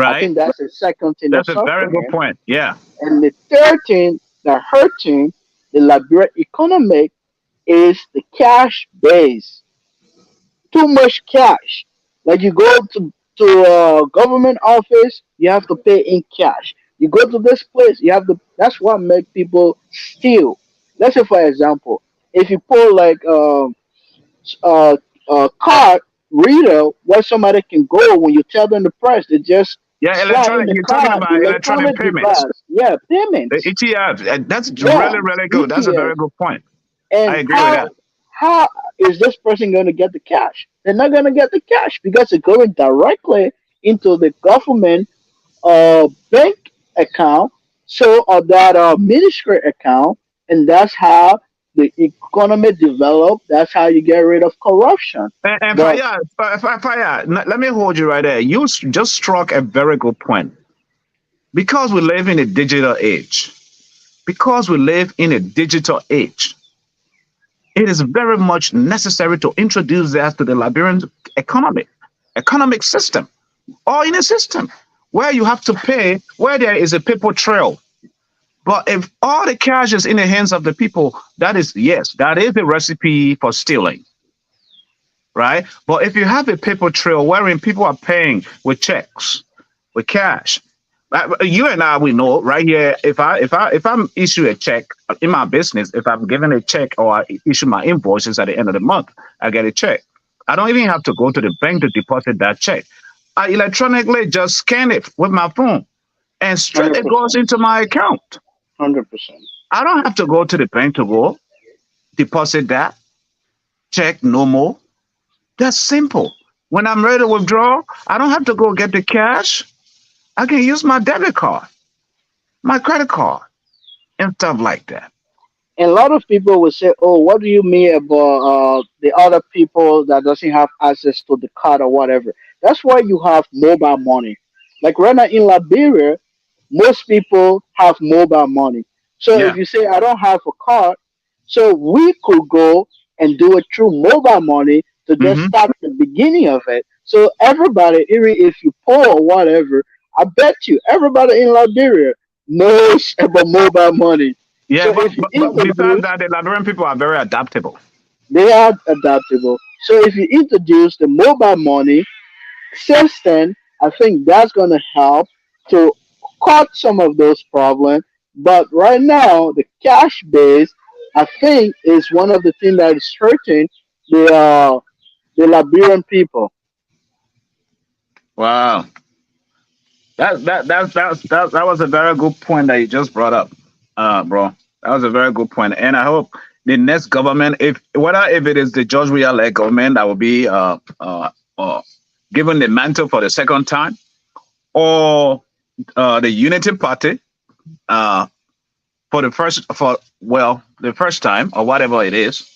I Right? think that's the second thing That's that's a very suffering good him. point. Yeah. And the third thing, that hurting the Liberian economic is the cash base. Too much cash. Like you go to a government office, you have to pay in cash. You go to this place, you have to. That's what make people steal. Let's say, for example, if you pull like uh, card reader where somebody can go when you tell them the price, they just Yeah, slide in electronic. the You're talking card, the about electronic electronic payments, device. Yeah, the payments. ETF. That's Yeah, really, really good. That's a ETF. very good point. I And agree with that. how is this person going to get the cash? They're not going to get the cash because it's going directly into the government bank account, so or that ministry account, and that's how the economy develop. That's how you get rid of corruption. And But Fire, Fire, let me hold you right there. You just struck a very good point. Because we live in a digital age, because we live in a digital age, it is very much necessary to introduce that to the Liberian economic system, or in a system where you have to pay, where there is a paper trail. But if all the cash is in the hands of the people, that is, yes, that is the recipe for stealing, right? But if you have a paper trail wherein people are paying with checks, with cash, you and I, we know right here. If I'm issue a check in my business, if I'm given a check or I issue my invoices at the end of the month, I get a check. I don't even have to go to the bank to deposit that check. I electronically just scan it with my phone, and straight hundred it goes percent, into my account. 100%. I don't have to go to the bank to go deposit that check no more. That's simple. When I'm ready to withdraw, I don't have to go get the cash. I can use my debit card, my credit card, and stuff like that. And a lot of people will say, "Oh, what do you mean about the other people that doesn't have access to the card or whatever?" That's why you have mobile money. Like right now in Liberia, most people have mobile money. So if Yeah. you say, "I don't have a card," so we could go and do it through mobile money to just Hmm. start the beginning of it. So everybody, even if you poor or whatever, I bet you everybody in Liberia knows about mobile money. Yeah, So but, if you but but besides introduce, that, the Liberian people are very adaptable. they are adaptable. So if you introduce the mobile money system, I think that's going to help to cut some of those problems. But right now, the cash base, I think, is one of the things that is hurting the Liberian people. Wow, that was a very good point that you just brought up, bro. That was a very good point, and I hope the next government, if it is the George Weah led government that will be given the mantle for the second time, or the Unity Party uh, the first time or whatever it is.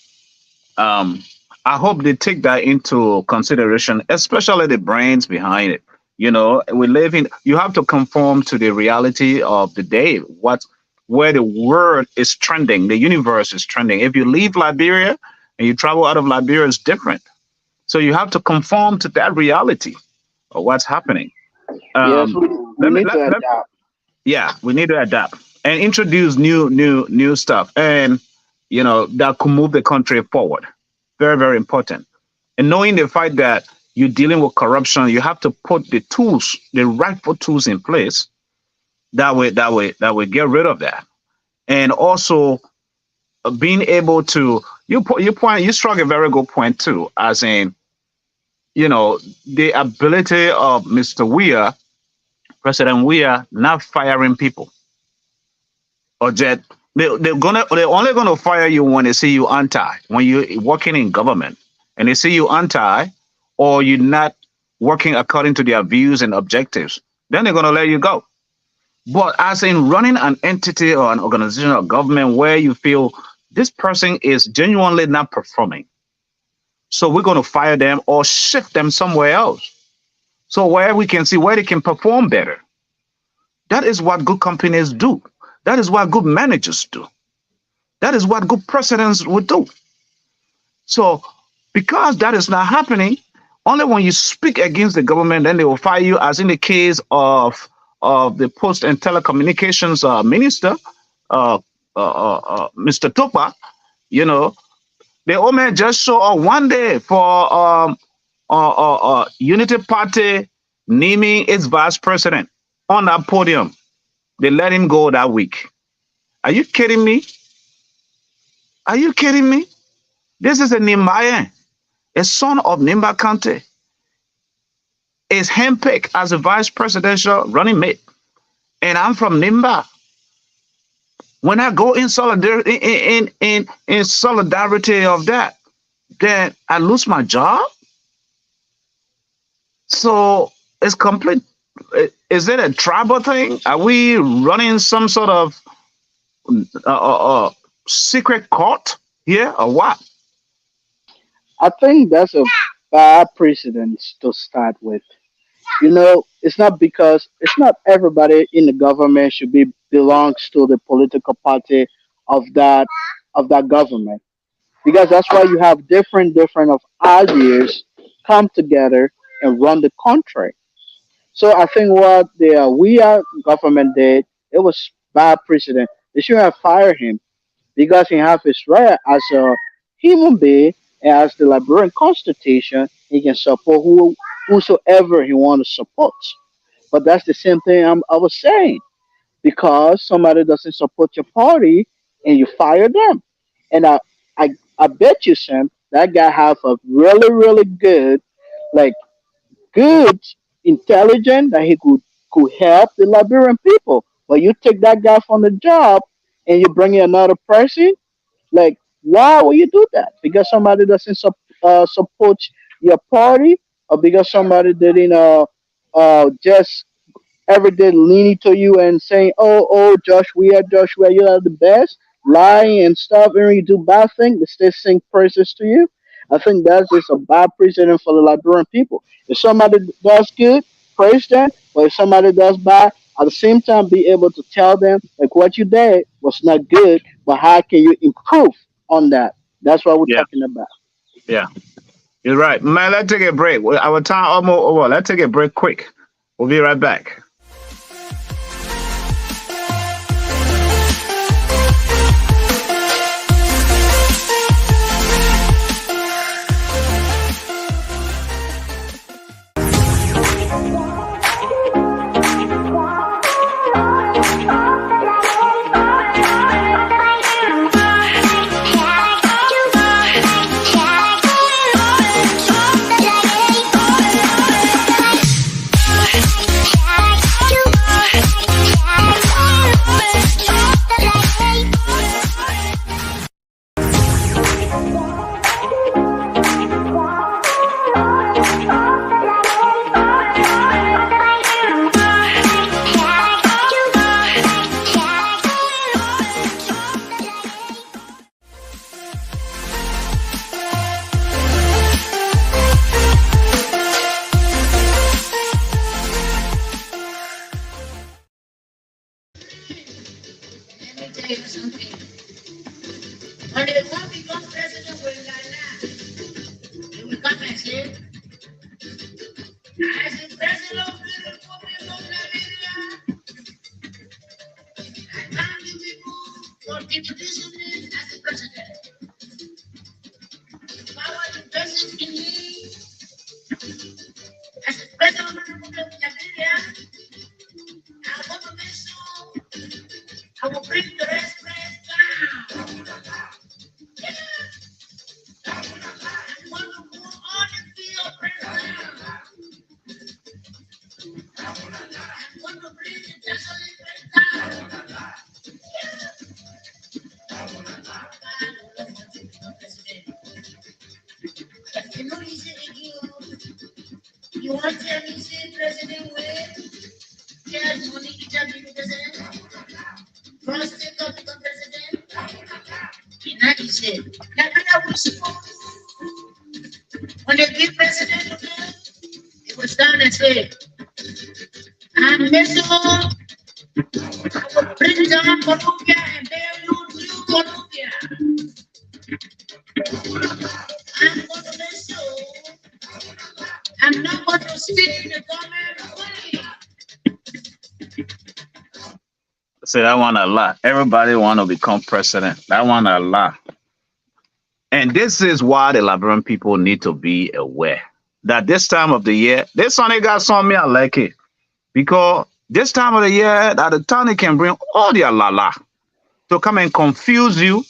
Um, I hope they take that into consideration, especially the brains behind it. We live in. You have to conform to the reality of the day. Where the world is trending, the universe is trending. If you leave Liberia and you travel out of Liberia, it's different. So you have to conform to that reality of what's happening. Yes, Um, we let me need let, to let adapt. Yeah, we need to adapt and introduce new stuff, and that could move the country forward. Very, very important. And knowing the fact that you're dealing with corruption, you have to put the rightful tools in place that way get rid of that. And also being able to you struck a very good point too, as in, the ability of Mr. Weir, President Weir, not firing people or jet. They're only gonna fire you when they see you anti, when you're working in government and they see you anti, or you're not working according to their views and objectives. Then they're gonna let you go. But as in running an entity or an organization or government where you feel this person is genuinely not performing, so we're gonna fire them or shift them somewhere else. So where we can see where they can perform better. That is what good companies do. That is what good managers do. That is what good presidents would do. So, because that is not happening, only when you speak against the government, then they will fire you, as in the case of the Post and Telecommunications Minister, Mr. Tupa, you know, the old man just show up one day for Unity Party naming its vice president on that podium. They let him go that week. Are you kidding me? Are you kidding me? This is a Nimbayan, a son of Nimba County, is handpicked as a vice presidential running mate. And I'm from Nimba. When I go in solidarity in solidarity of that, then I lose my job. So it's complete. Is it a tribal thing? Are we running some sort of uh, uh, uh, secret court here or what? I think that's a bad precedent to start with. It's not because it's not everybody in the government should be belongs to the political party of that government, because that's why you have different of ideas come together and run the country. So I think what the we are government did, it was bad precedent. They should have fired him because he have his right as a human being, and as the Liberian Constitution, he can support whosoever he want to support. But that's the same thing I was saying, because somebody doesn't support your party and you fire them. And I, I bet you, Sam, that guy have a really good, like good intelligence that he could help the Liberian people. But you take that guy from the job and you bring in another person, like, why would you do that? Because somebody doesn't support your party, or because somebody didn't just every day leaning to you and saying, "Oh, Joshua, you are the best," lying and stuff, and when you do bad things, they still sing praises to you. I think that's just a bad precedent for the Liberian people. If somebody does good, praise them, but if somebody does bad, at the same time, be able to tell them like what you did was not good, but how can you improve on that? That's what we're Yeah, talking about. yeah, you're right, man. Let's take a break. Our time almost over. Let's take a break quick. We'll be right back. Let me tell you something. When they want to become president with Ghana, they will come and say, as the president of the Republic of Liberia, I thank you people for introducing me as the president. Power the president in me as the president of the Republic of Liberia. I want to make sure I will bring the rest down. Yeah. I want to move on the field president. I want to bring the desolate down. You know, he said, you want to tell me, say, President Wade, there's money to tell me, President, first take up the president. And now he said, now I was supposed, when they give president again, it was down and said, I'm miserable. I will bring down Colombia and bear you new Colombia. I'm going to make sure I'm not going to steal the government money. say that one a lot. Everybody want to become president. That one a lot. And this is why the Liberian people need to be aware that this time of the year, this one they got some me I like it because this time of the year that the town they can bring all their lala to come and confuse you,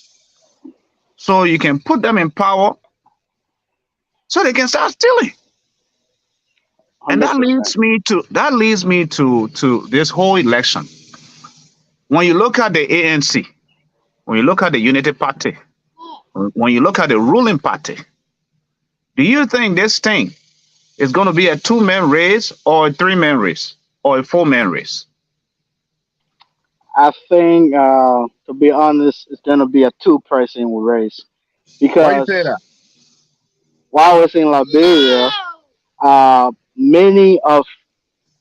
so you can put them in power, so they can start stealing. And that 100%. leads me to this whole election. When you look at the ANC, when you look at the Unity Party, when you look at the ruling party, do you think this thing is going to be a two-man race or a three-man race or a four-man race? I think, to be honest, it's gonna be a two-person race Why you say because that? while I was in Liberia, many of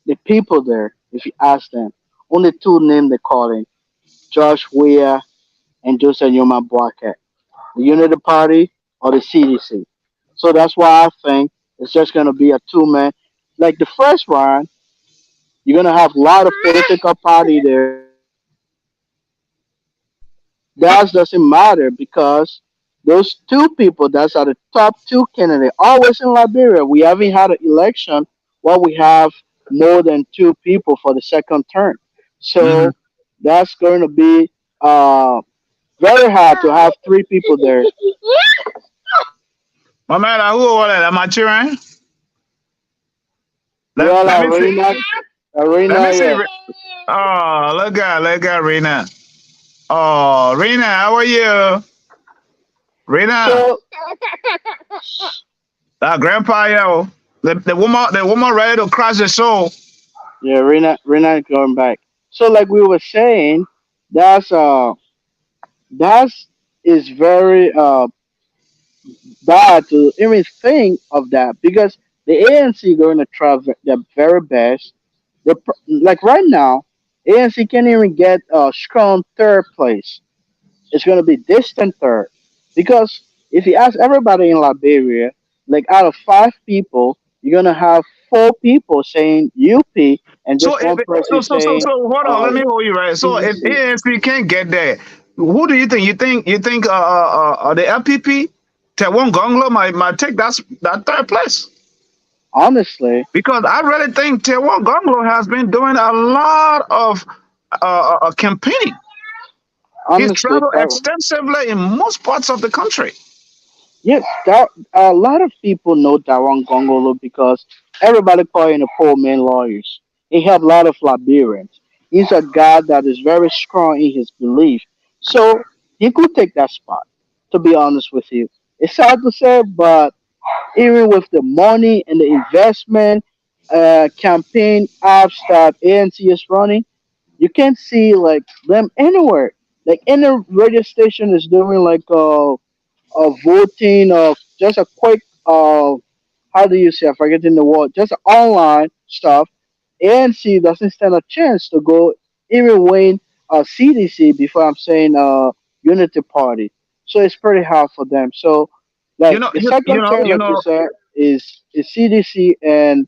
the people there, if you ask them, only two names they calling: Josh Weah and Joseph Yoma Boakai, the Unity Party or the CDC. So that's why I think it's just gonna be a two-man. Like the first round, you're gonna have a lot of political party there. That doesn't matter because those two people that's are the top two candidates. Always in Liberia, we haven't had an election where we have more than two people for the second term. Hmm. So that's going to be very hard to have three people there. My man, who are that? Am I cheering? Well, Let me see. Let me Arena, see. yeah. Oh, look at Rena. Oh, Rena, how are you? Rena, So grandpa, yo. The woman ready to crash the show. yeah, Arena is going back. So like we were saying, that's that's is very bad to even think of that because the ANC going to try their very best. Like right now, ANC can't even get a strong third place. It's going to be distant third because if you ask everybody in Liberia, like out of five people, you're going to have four people saying UP and So just if one person saying hold on, let me hold you right. So if CDC. ANC can't get there, who do you think? You think the LPP, Tewon Gonglo might take that third place? Honestly, Because I really think Tewon Gonglo has been doing a lot of campaigning. He's honestly, traveled extensively in most parts of the country. yes, that a lot of people know Dawan Gongolo because everybody call him the poor man lawyers. He helped a lot of Liberians. He's a guy that is very strong in his belief. So he could take that spot, to be honest with you. It's sad to say, but even with the money and the investment campaign apps that ANC is running, you can't see like them anywhere. Like any radio station is doing like voting just a quick how do you say I'm forgetting the word just online stuff. ANC doesn't stand a chance to go even win CDC before I'm saying Unity Party. So it's pretty hard for them. So You like know, the second term, you like you know. said, is CDC and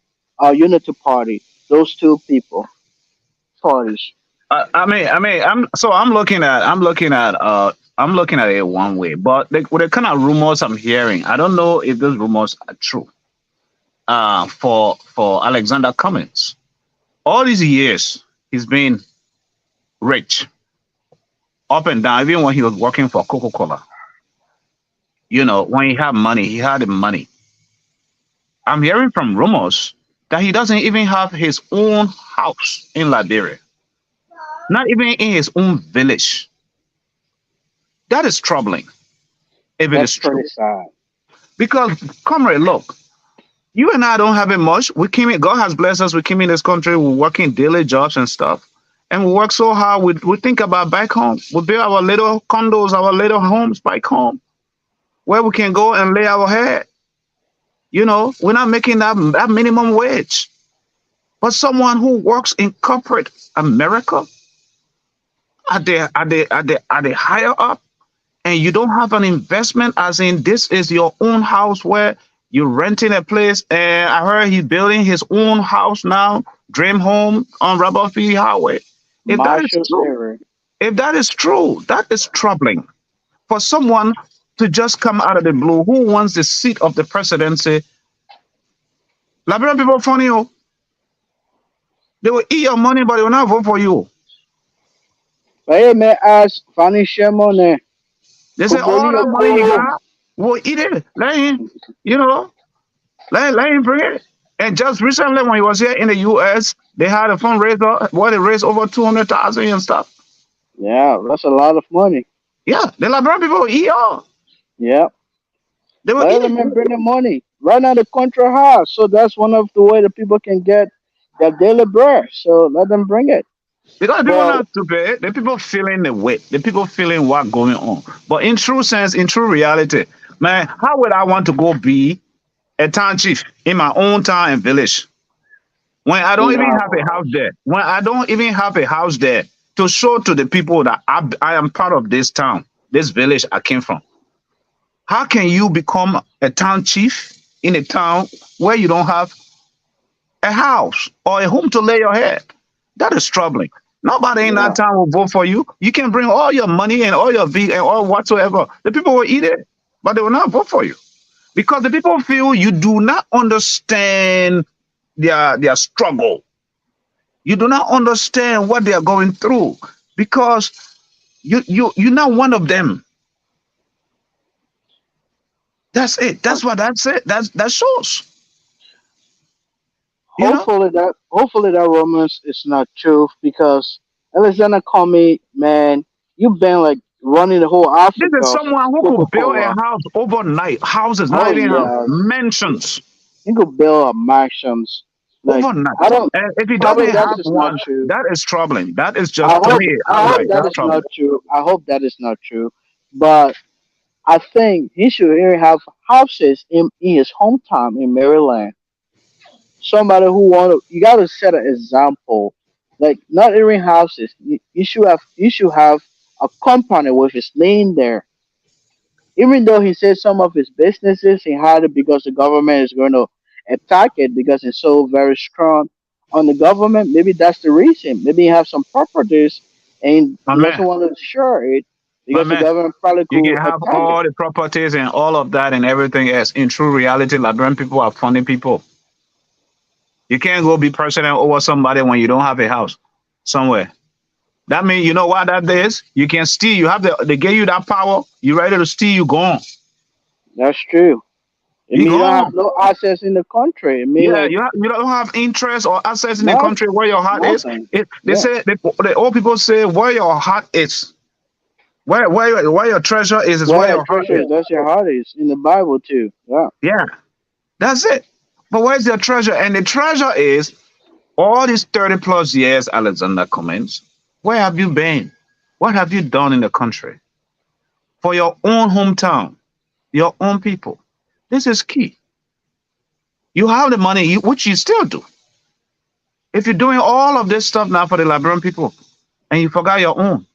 Unity Party. Those two people parties. I'm looking at it one way, but with the kind of rumors I'm hearing, I don't know if those rumors are true. For Alexander Cummings, all these years he's been rich, up and down. Even when he was working for Coca-Cola, when he had money, he had the money. I'm hearing from rumors that he doesn't even have his own house in Liberia, not even in his own village. That is troubling if it That's is pretty true. sad. Because, comrade, look, you and I don't have it much. We came in, God has blessed us. We came in this country, we're working daily jobs and stuff. And we work so hard. We think about back home. We build our little condos, our little homes back home where we can go and lay our head. We're not making that minimum wage. But someone who works in corporate America at the higher up, and you don't have an investment, as in this is your own house where you're renting a place. And I heard he's building his own house now, dream home on Rubberfield Highway. If that is Marshall's true, error. if that is true, that is troubling for someone to just come out of the blue who wants the seat of the presidency. Liberian people funny, oh, they will eat your money, but they will not vote for you. But hey, man, ask Fanny Shemone, They say all Kobeli that money you Okoro. got, we'll eat it. Let him, you know, let him bring it. And just recently, when he was here in the U.S., they had a fundraiser where they raised over 200,000 and stuff. Yeah, that's a lot of money. Yeah, the Liberian people will eat all. Yeah. They will Let eat them it. man bring the money. Right now the country hard. So that's one of the way that people can get their daily bread. So let them bring it. Because the people But not stupid, the people feeling the weight, the people feeling what going on. But in true sense, in true reality, man, how would I want to go be a town chief in my own town and village when I don't even have a no. house there? When I don't even have a house there to show to the people that I am part of this town, this village I came from. How can you become a town chief in a town where you don't have a house or a home to lay your head? That is troubling. Nobody in that Yeah. town will vote for you. You can bring all your money and all your and all whatsoever. The people will eat it, but they will not vote for you because the people feel you do not understand their struggle. You do not understand what they are going through because you're not one of them. That's it. That's what that's it. That shows. You know, Hopefully that romance is not true because Alexander Comey, man, you've been like running the whole this is Africa someone who Coca could build a Cola. house overnight. Houses, not Oh even house, yeah. mansions You could build a mansions. Like overnight. I don't And if he doesn't probably that's have just not one, true. that is troubling. That is just to me I hope outright. that That's is not troubling. true. I hope that is not true. But I think he should really have houses in his hometown in Maryland. Somebody who want to, you got to set an example. Like not even houses. You should have a company with his name there. Even though he said some of his businesses he had it because the government is going to attack it because it's so very strong on the government. Maybe that's the reason. Maybe he have some properties and My he doesn't man, want to share it my because the man, government probably you could can have attack it. all the properties and all of that and everything else. In true reality, Liberian people are funny people. You can't go be president over somebody when you don't have a house somewhere. That means you know what that is? You can steal. You have they give you that power. You ready to steal, you gone. That's true. I You mean, you don't have gone. no access in the country. I mean, Yeah, like you don't have interest or access in the no, country where your heart is. nothing. They Yeah, say the old people say where your heart is, where your treasure is where where your your heart treasure is. is, that's your heart is in the Bible too. Yeah, Yeah, that's it. But where's your treasure? And the treasure is all these 30 plus years, Alexander comments. Where have you been? What have you done in the country for your own hometown, your own people? This is key. You have the money, which you still do. If you're doing all of this stuff now for the Liberian people and you forgot your own,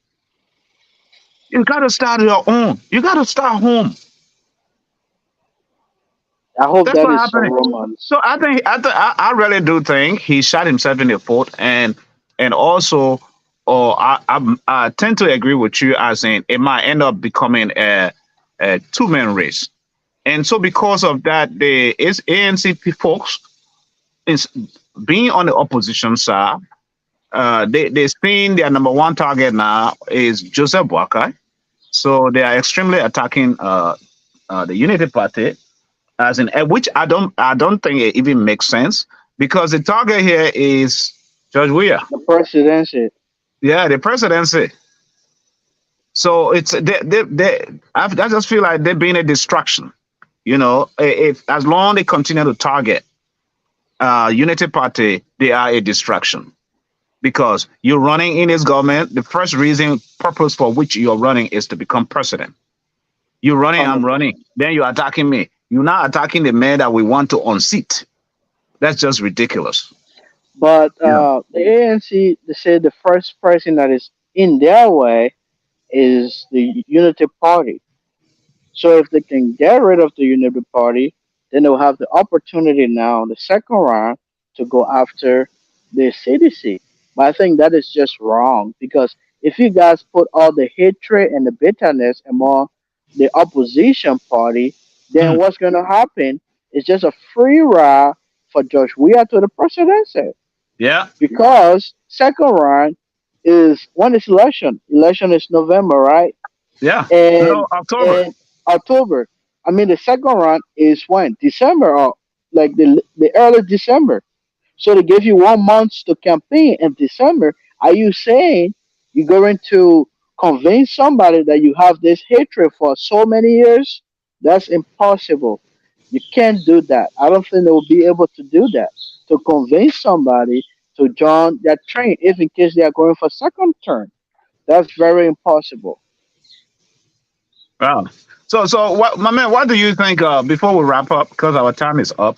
you got to start your own. You got to start home. I hope That's that what is some happened. romance. So I really do think he shot himself in the foot, and also, or I tend to agree with you as in it might end up becoming a two-man race, and so because of that, the is ANC folks is being on the opposition side. They think their number one target now is Joseph Boakai, so they are extremely attacking the Unity Party as in which I don't think it even makes sense because the target here is George Weah. The presidency. Yeah, the presidency. So it's I just feel like they're being a distraction. You know, if as long they continue to target Unity Party, they are a distraction because you're running in this government. The first reason purpose for which you're running is to become president. You're running, I'm 100%. running. Then you're attacking me. You're not attacking the man that we want to unseat. That's just ridiculous. But You know, the ANC, they say the first person that is in their way is the Unity Party. So if they can get rid of the Unity Party, then they'll have the opportunity now, the second round, to go after the CDC. But I think that is just wrong because if you guys put all the hatred and the bitterness among the opposition party, then Mm. what's going to happen is just a free ride for George Weah to the presidency. Yeah, Because second round is when is election? Election is November, right? yeah. No, And October. in October. I mean, the second round is when December or like the early December. So they give you 1 month to campaign in December. Are you saying you're going to convince somebody that you have this hatred for so many years? That's impossible. You can't do that. I don't think they will be able to do that. To convince somebody to join that train, if in case they are going for second term. That's very impossible. Wow. So, what, my man? What do you think? Before we wrap up, because our time is up.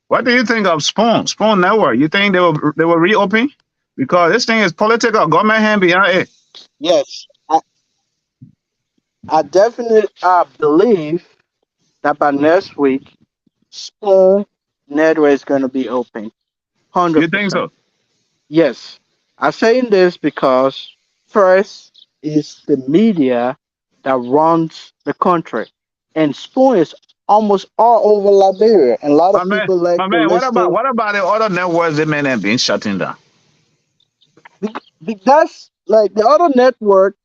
What do you think of Spoon Network? You think they will reopen? Because this thing is political, government hand behind it. Yes, I definitely believe that by next week, Spoon Network is going to be open. You think 100%. so? Yes. I'm saying this because first is the media that runs the country. And Spoon is almost all over Liberia. And a lot My of man, people like my to man. What about listen. what about the other networks they may have been shutting down? That's like the other network,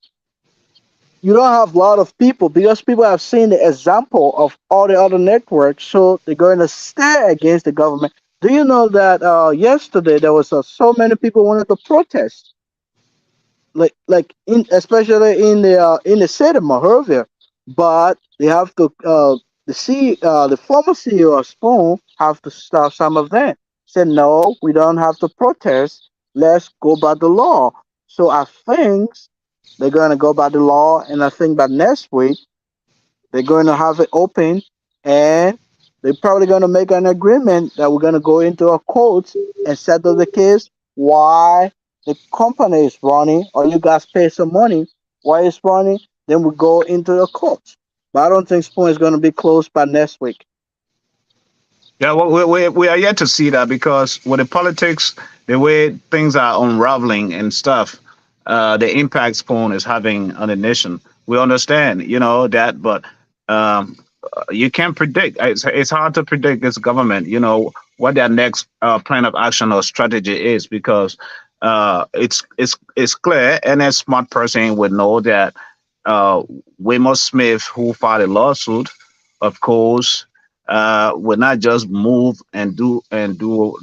you don't have a lot of people because people have seen the example of all the other networks, so they're going to stay against the government. Do you know that yesterday there was so many people wanted to protest, like in especially in the city of Monrovia, but they have to the former CEO of Spoon have to start some event. Said no, we don't have to protest. Let's go by the law. So I think they're going to go by the law, and I think by next week they're going to have it open, and they're probably going to make an agreement that we're going to go into a court and settle the case. Why the company is running, or you guys pay some money, why it's running, then we go into the court. But I don't think Spoon is going to be closed by next week. Yeah, well, we are yet to see that because with the politics, the way things are unraveling and stuff, the impact Spoon is having on the nation. We understand, that, but you can't predict. It's hard to predict this government, what their next plan of action or strategy is because it's clear, and a smart person would know that uh, Waymo Smith, who filed a lawsuit, of course, would not just move and do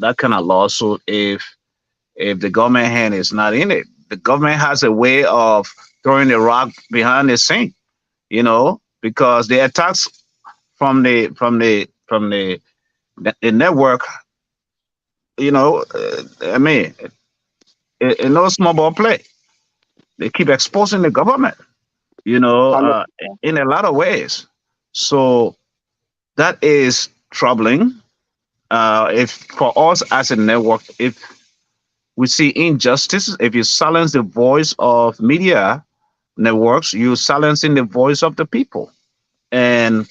that kind of lawsuit if the government hand is not in it. The government has a way of throwing the rock behind the scene, because the attacks from the network, I mean, in no small ball play. They keep exposing the government, you know, Hundred uh, in a lot of ways. So that is troubling. If for us as a network, if we see injustice, if you silence the voice of media networks, you're silencing the voice of the people. And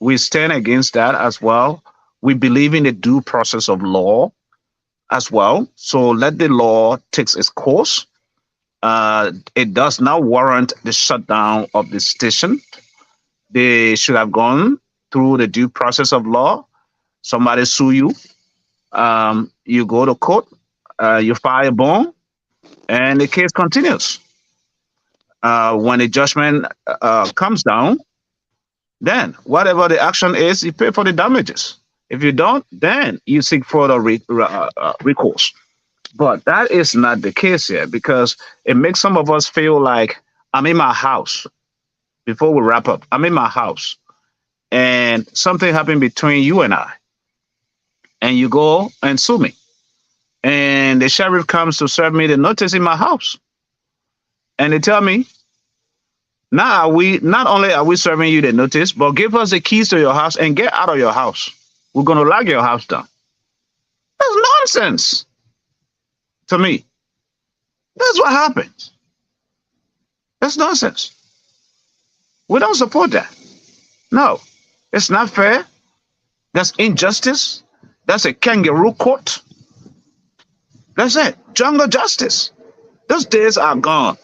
we stand against that as well. We believe in the due process of law as well. So let the law take its course. It does not warrant the shutdown of the station. They should have gone through the due process of law. Somebody sue you, you go to court, you file a bond, and the case continues. When the judgment comes down, then whatever the action is, you pay for the damages. If you don't, then you seek further recourse. But that is not the case here because it makes some of us feel like I'm in my house. Before we wrap up, I'm in my house and something happened between you and you go and sue me. And the sheriff comes to serve me the notice in my house. And they tell me, now we not only are we serving you the notice, but give us the keys to your house and get out of your house. We're gonna lock your house down. That's nonsense to me. That's what happens. That's nonsense. We don't support that. No, it's not fair. That's injustice. That's a kangaroo court. That's it. Jungle justice. Those days are gone.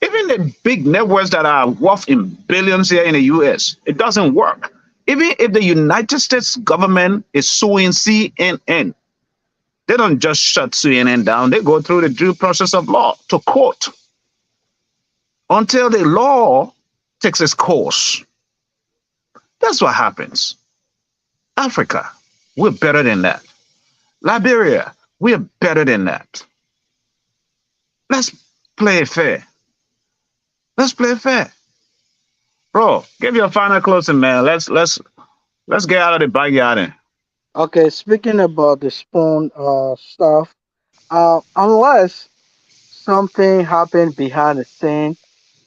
Even the big networks that are worth in billions here in the US, it doesn't work. Even if the United States government is suing CNN, they don't just shut CNN down. They go through the due process of law to court until the law takes its course. That's what happens. Africa, we're better than that. Liberia, we're better than that. Let's play fair. Let's play fair. Bro, give your final closing, man. Let's get out of the backyard. Okay, speaking about the spoon stuff, unless something happened behind the scene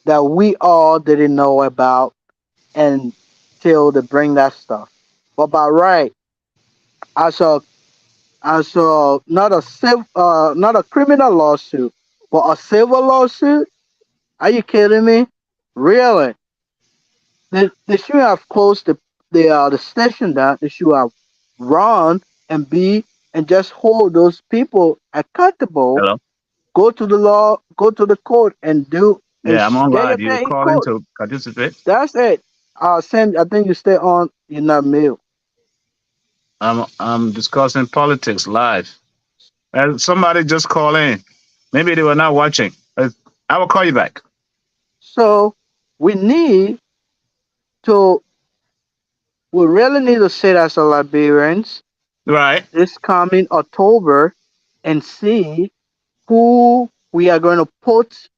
that we all didn't know about until they bring that stuff. But by right, as a not a not a criminal lawsuit, but a civil lawsuit. Are you kidding me? Really? They should have closed the station down. They should have run and be and just hold those people accountable. Hello? Go to the law, go to the court, and Yeah, I'm get your online. You day in calling court. to participate? That's it. Sam, I think you stay on. You're not mute. I'm discussing politics live. And somebody just call in. Maybe they were not watching. I will call you back. So we need to. We really need to sit as a Liberians Right. this coming October and see who we are going to put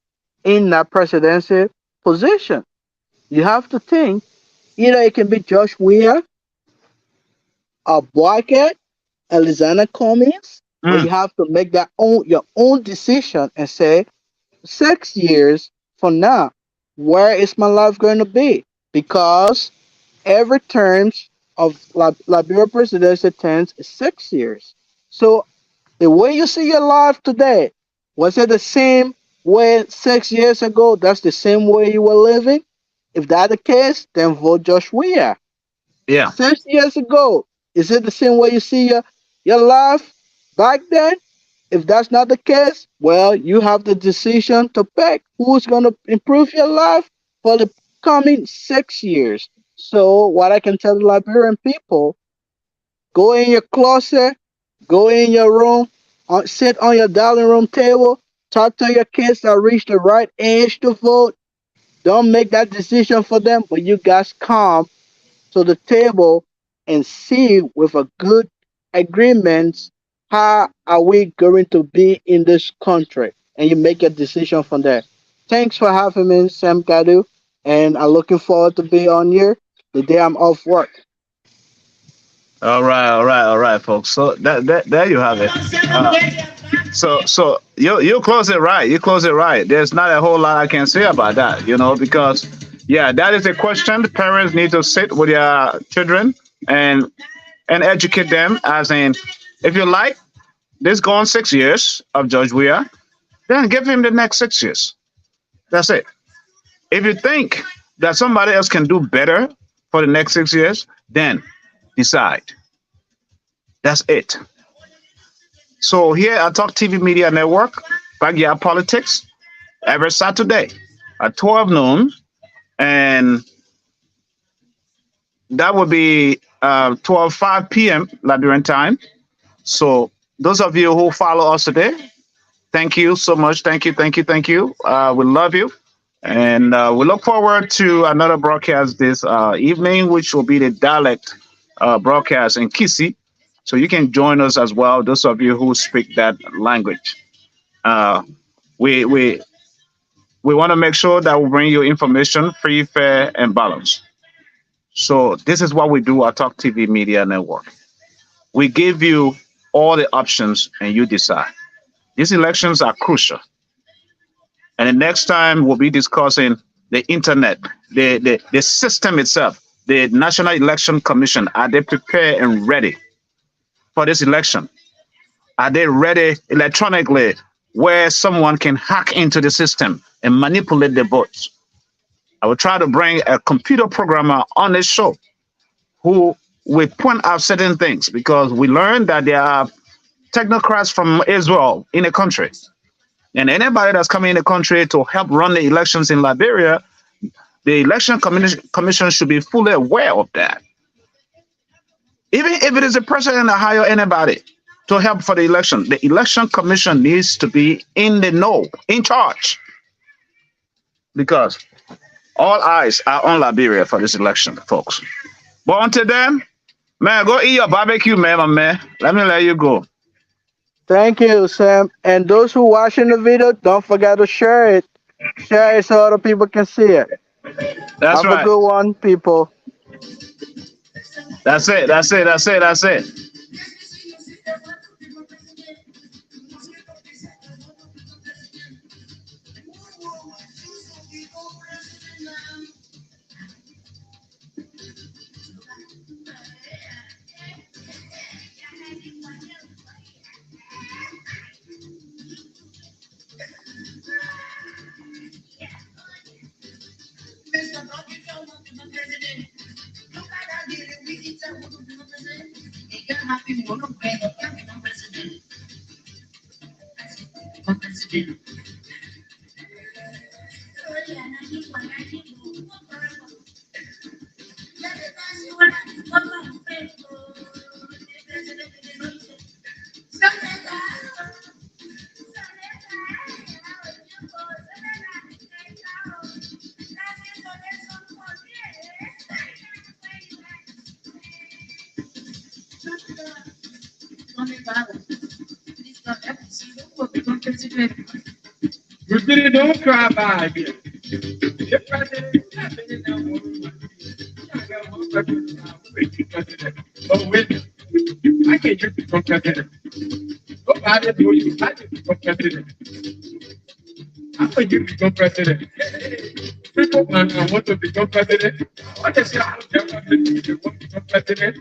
in that presidency position. You have to think either it can be Josh Weir, a Boycott, Alexander Cummings, but Mm, you have to make that own your own decision and say 6 years from now, where is my life going to be? Because every term of Liberia presidency terms is 6 years. So the way you see your life today, was it the same way 6 years ago? That's the same way you were living? If that's the case, then vote Josh Weir. yeah. 6 years ago, is it the same way you see your life back then? If that's not the case, well, you have the decision to pick who's going to improve your life for the coming 6 years. So, what I can tell the Liberian people, go in your closet, go in your room, sit on your dining room table, talk to your kids that reach the right age to vote. Don't make that decision for them, but you guys come to the table and see with a good agreement how are we going to be in this country, and you make a decision from there. Thanks for having me, Sam Gadu, and I'm looking forward to be on here the day I'm off work. All right, folks. So that there you have it. So you close it right. You close it right. There's not a whole lot I can say about that, because yeah, that is a question. The parents need to sit with their children and educate them. As in, if you like this gone 6 years of George Weah, then give him the next 6 years. That's it. If you think that somebody else can do better for the next 6 years, then decide. That's it. So here at Talk TV Media Network, Backyard Politics, every Saturday at 12 noon, and that will be 12:05 p.m. Liberian time. So those of you who follow us today, thank you so much. Thank you, thank you, thank you. We love you. And we look forward to another broadcast this evening, which will be the dialect broadcast in Kisi. So you can join us as well, those of you who speak that language. Uh, we we we want to make sure that we bring you information free, fair, and balanced. So this is what we do at Talk TV Media Network. We give you all the options and you decide. These elections are crucial. And the next time we'll be discussing the internet, the system itself, the National Election Commission. Are they prepared and ready for this election? Are they ready electronically where someone can hack into the system and manipulate the votes? I will try to bring a computer programmer on this show who will point out certain things because we learned that there are technocrats from Israel in the country. And anybody that's coming in the country to help run the elections in Liberia, the commission should be fully aware of that. Even if it is the president that hire anybody to help for the election, the election commission needs to be in the know, in charge, because all eyes are on Liberia for this election, folks. But until then, man, go eat your barbecue, man, my man. Let me let you go. Thank you, Sam. And those who watching the video, don't forget to share it. Share it so other people can see it. That's Have right. a good one, people. That's it. That's it. That's it. That's it. You really don't cry by again. The president is happening now. Oh, wait. I can't just become president. Nobody do you. I can become president. How can you become president? People want to become president. What is your want to become president?